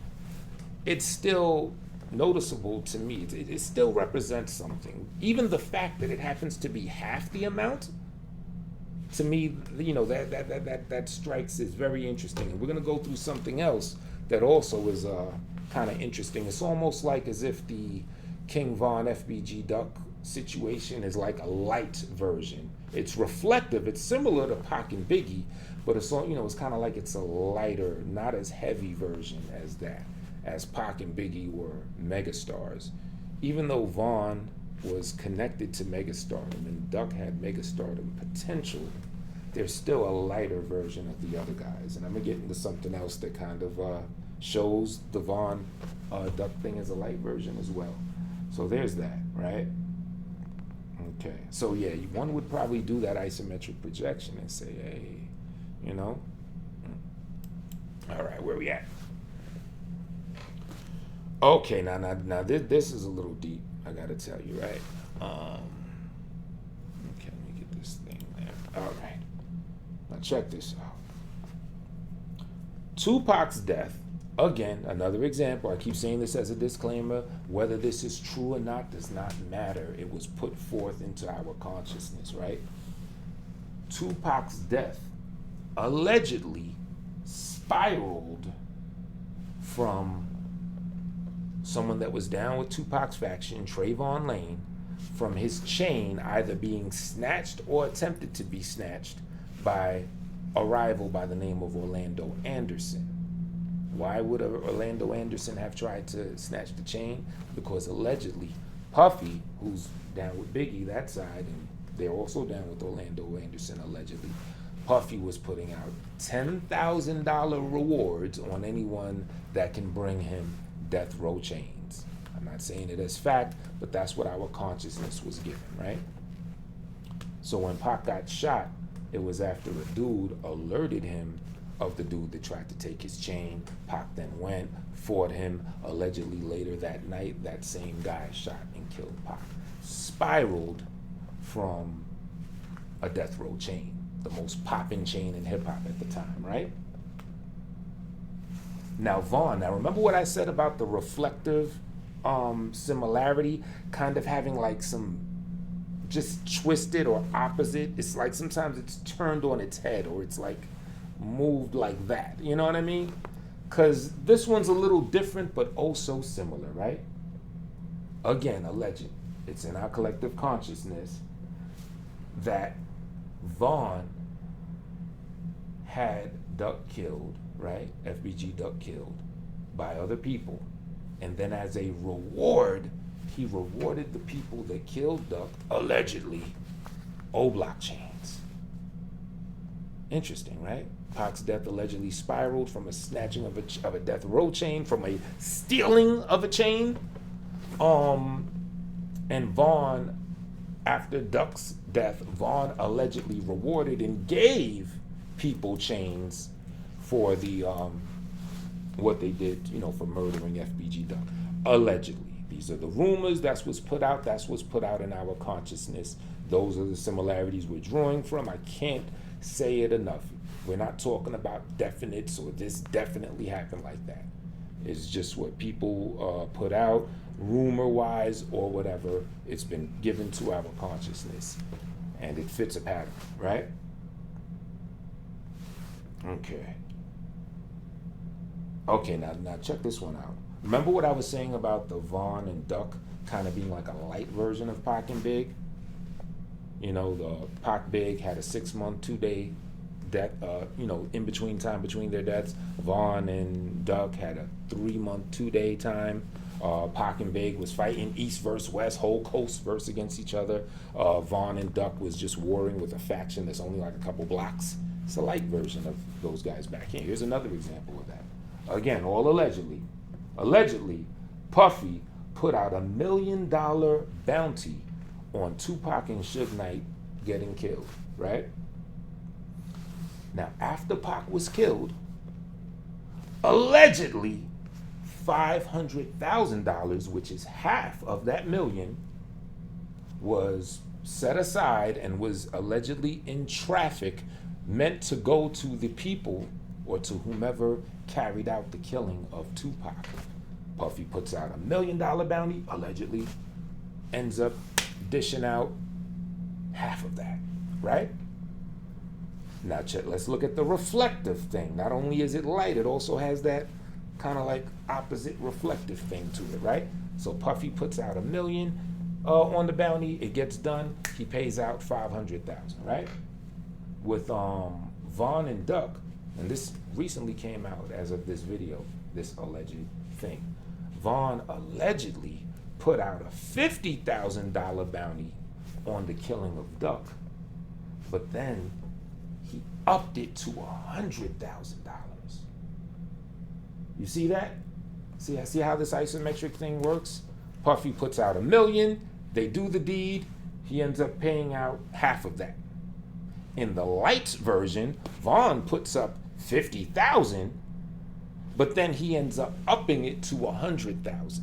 it's still noticeable to me. It still represents something. Even the fact that it happens to be half the amount, to me, that strikes as very interesting. And we're gonna go through something else that also is kind of interesting. It's almost like as if the King Von FBG Duck situation is like a light version. It's reflective. It's similar to Pac and Biggie, but it's it's kind of like it's a lighter, not as heavy version as that. As Pac and Biggie were megastars, even though Von was connected to megastardom and Duck had megastardom potential, there's still a lighter version of the other guys. And I'm gonna get into something else that kind of shows the Von Duck thing as a light version as well. So there's that, right? Okay, so yeah, one would probably do that isometric projection and say, hey, all right, where we at? Okay, now this is a little deep, I gotta tell you, right? Okay, let me get this thing there. All right. Now check this out. Tupac's death, again, another example. I keep saying this as a disclaimer. Whether this is true or not does not matter. It was put forth into our consciousness, right? Tupac's death allegedly spiraled from someone that was down with Tupac's faction, Trayvon Lane, from his chain either being snatched or attempted to be snatched by a rival by the name of Orlando Anderson. Why would Orlando Anderson have tried to snatch the chain? Because allegedly Puffy, who's down with Biggie, that side, and they're also down with Orlando Anderson allegedly, Puffy was putting out $10,000 rewards on anyone that can bring him death row chains. I'm not saying it as fact, but that's what our consciousness was given, right? So when Pac got shot, it was after a dude alerted him of the dude that tried to take his chain. Pac then went, fought him. Allegedly later that night, that same guy shot and killed Pac. Spiraled from a death row chain, the most popping chain in hip hop at the time, right? Now Vaughn, now remember what I said about the reflective similarity, kind of having like some just twisted or opposite. It's like sometimes it's turned on its head or it's like moved like that. You know what I mean? Because this one's a little different but also similar, right? Again, alleged. It's in our collective consciousness that Vaughn had Duck killed, right? FBG Duck killed by other people. And then as a reward, he rewarded the people that killed Duck, allegedly, O-block chains. Interesting, right? Pac's death allegedly spiraled from a snatching of a death row chain, from a stealing of a chain. And Vaughn, after Duck's death, Vaughn allegedly rewarded and gave people chains for the what they did, you know, for murdering FBG Duck. Allegedly. These are the rumors, that's what's put out in our consciousness. Those are the similarities we're drawing from. I can't say it enough. We're not talking about definites or this definitely happened like that. It's just what people put out, rumor-wise or whatever. It's been given to our consciousness, and it fits a pattern, right? Okay, now check this one out. Remember what I was saying about the Vaughn and Duck kind of being like a light version of Pac and Big? You know, the Pac Big had a 6-month, 2-day death, in between time between their deaths. Vaughn and Duck had a 3-month, 2-day time. Pac and Big was fighting East versus West, whole coast versus against each other. Vaughn and Duck was just warring with a faction that's only like a couple blocks. It's a light version of those guys back here. Here's another example of that. Again, all allegedly. Allegedly, Puffy put out $1 million bounty on Tupac and Suge Knight getting killed, right? Now, after Pac was killed, allegedly $500,000, which is half of that million, was set aside and was allegedly in traffic, meant to go to the people or to whomever carried out the killing of Tupac. Puffy puts out $1 million bounty, allegedly, ends up dishing out half of that, right? Now let's look at the reflective thing. Not only is it light, it also has that kind of like opposite reflective thing to it, right? So Puffy puts out $1 million on the bounty, it gets done, he pays out $500,000, right? With Vaughn and Duck, and this recently came out as of this video, this alleged thing. Vaughn allegedly put out a $50,000 bounty on the killing of Duck, but then he upped it to $100,000. You see that? See how this isometric thing works? Puffy puts out $1 million, they do the deed, he ends up paying out half of that. In the lights version, Vaughn puts up $50,000, but then he ends up upping it to $100,000,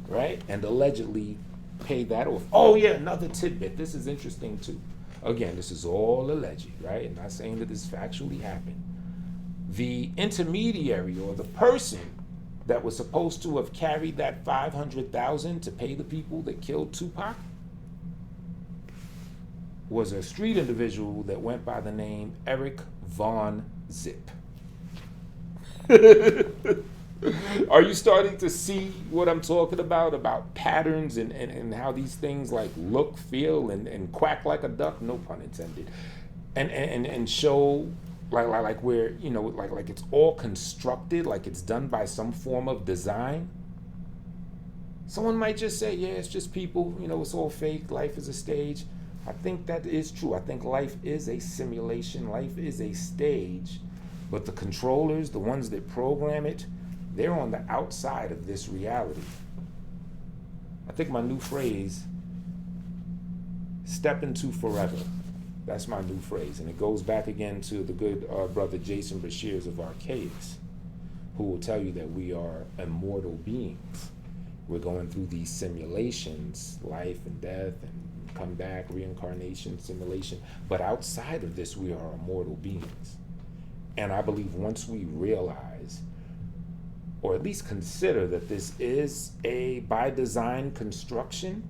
right? And allegedly paid that off. Oh yeah, another tidbit. This is interesting too. Again, this is all alleged, right? I'm not saying that this factually happened. The intermediary or the person that was supposed to have carried that 500,000 to pay the people that killed Tupac was a street individual that went by the name Eric Von Zip. Are you starting to see what I'm talking about patterns and how these things like look, feel, and quack like a duck? No pun intended. And show like where, you know, like it's all constructed, like it's done by some form of design. Someone might just say, yeah, it's just people, you know, it's all fake, life is a stage. I think that is true. I think life is a simulation, life is a stage, but the controllers, the ones that program it, they're on the outside of this reality. I think my new phrase, step into forever. That's my new phrase. And it goes back again to the good brother Jason Breshears of Archaix, who will tell you that we are immortal beings. We're going through these simulations, life and death, and come back, reincarnation, simulation. But outside of this, we are immortal beings. And I believe once we realize, or at least consider that this is a by design construction,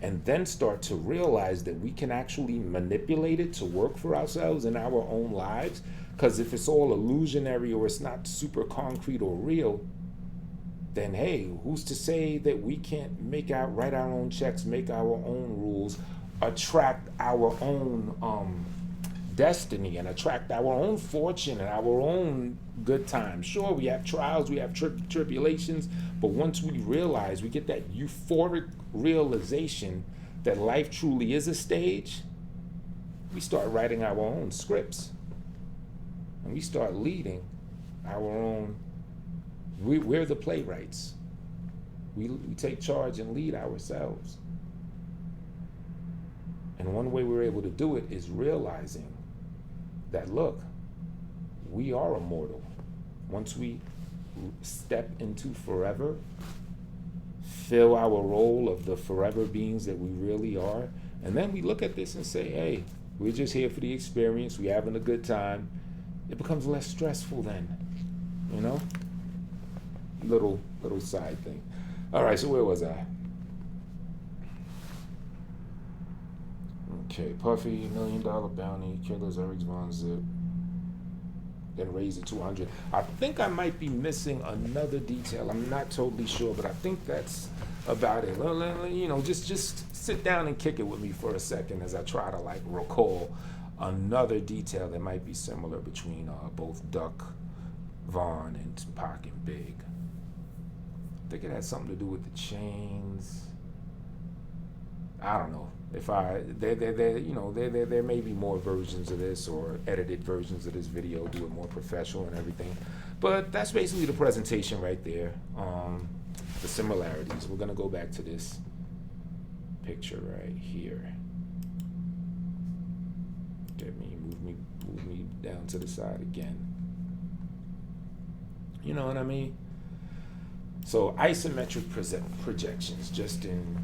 and then start to realize that we can actually manipulate it to work for ourselves in our own lives, because if it's all illusionary or it's not super concrete or real, then hey, who's to say that we can't write our own checks, make our own rules, attract our own destiny, and attract our own fortune and our own good times? Sure, we have trials, we have tribulations, but once we realize, we get that euphoric realization that life truly is a stage, we start writing our own scripts, and we start leading our own. We're the playwrights. We take charge and lead ourselves. And one way we're able to do it is realizing that, look, we are immortal. Once we step into forever, fill our role of the forever beings that we really are, and then we look at this and say, hey, we're just here for the experience, we're having a good time, it becomes less stressful then, you know? Little side thing. All right, so where was I? Okay, Puffy, $1 million bounty, killers, Archaix Von Zip, then raise it to 100. I think I might be missing another detail. I'm not totally sure, but I think that's about it. You know, just sit down and kick it with me for a second as I try to like recall another detail that might be similar between both Duck Vaughn and Pac and Big. I think it had something to do with the chains. I don't know. There may be more versions of this or edited versions of this video, do it more professional and everything. But that's basically the presentation right there. The similarities. We're gonna go back to this picture right here. Move me down to the side again. You know what I mean? So isometric projections, just in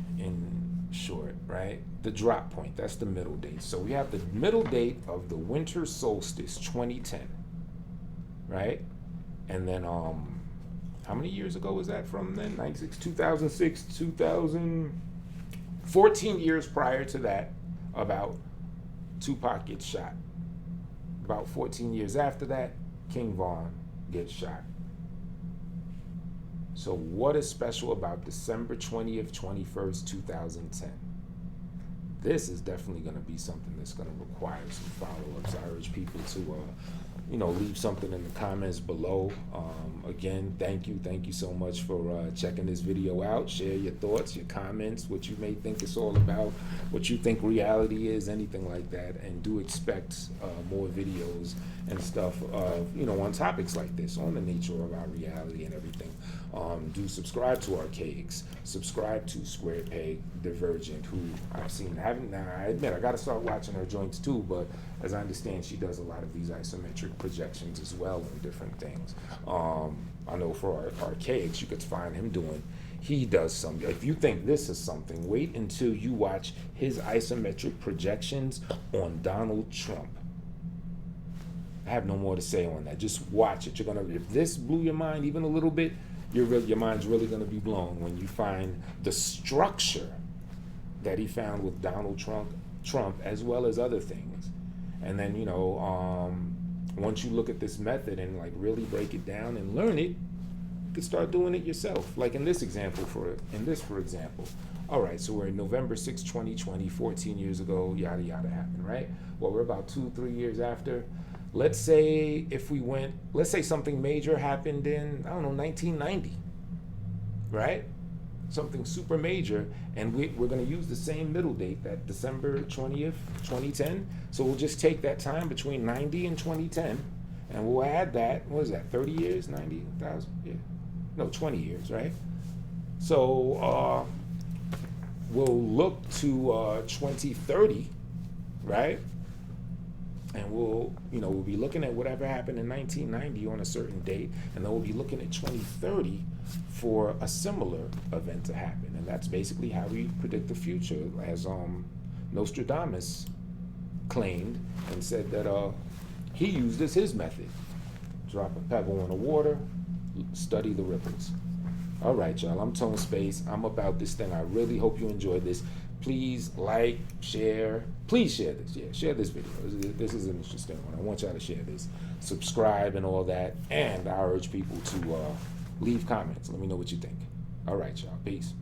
short, right? The drop point, that's the middle date. So we have the middle date of the winter solstice 2010, right? And then how many years ago was that from then? 2006, 14 years prior to that, about Tupac gets shot. About 14 years after that, King Von gets shot. So what is special about December 20th, 21st, 2010? This is definitely going to be something that's going to require some follow-ups. I urge people to, leave something in the comments below. Again, thank you so much for checking this video out. Share your thoughts, your comments, what you may think it's all about, what you think reality is, anything like that. And do expect more videos and stuff on topics like this, on the nature of our reality and everything. Do subscribe to Archaix, subscribe to Peg Divergent, who I've seen. I admit I got to start watching her joints too, but as I understand, she does a lot of these isometric projections as well and different things. I know for Archaix, you could find him doing he does something. If you think this is something, wait until you watch his isometric projections on Donald Trump. I have no more to say on that. Just watch it. You're gonna, if this blew your mind even a little bit, your mind's really gonna be blown when you find the structure that he found with Donald Trump, as well as other things. And then, you know, once you look at this method and like really break it down and learn it, you can start doing it yourself. Like in this example, for example, all right, so we're in November 6, 2020, 14 years ago, yada yada happened, right? Well, we're about 2-3 years after. Let's say let's say something major happened in, I don't know, 1990, right? Something super major, and we're going to use the same middle date, that December 20th, 2010. So we'll just take that time between 90 and 2010, and we'll add that, what is that, 30 years, 90,000? Yeah. No, 20 years, right? So we'll look to 2030, right? And we'll be looking at whatever happened in 1990 on a certain date, and then we'll be looking at 2030 for a similar event to happen. And that's basically how we predict the future, as Nostradamus claimed and said that he used as his method. Drop a pebble in the water, study the ripples. All right, y'all, I'm Tone Space. I'm about this thing. I really hope you enjoyed this. Please like, share. Please share this. Yeah, share this video. This is an interesting one. I want y'all to share this. Subscribe and all that. And I urge people to leave comments. Let me know what you think. All right, y'all. Peace.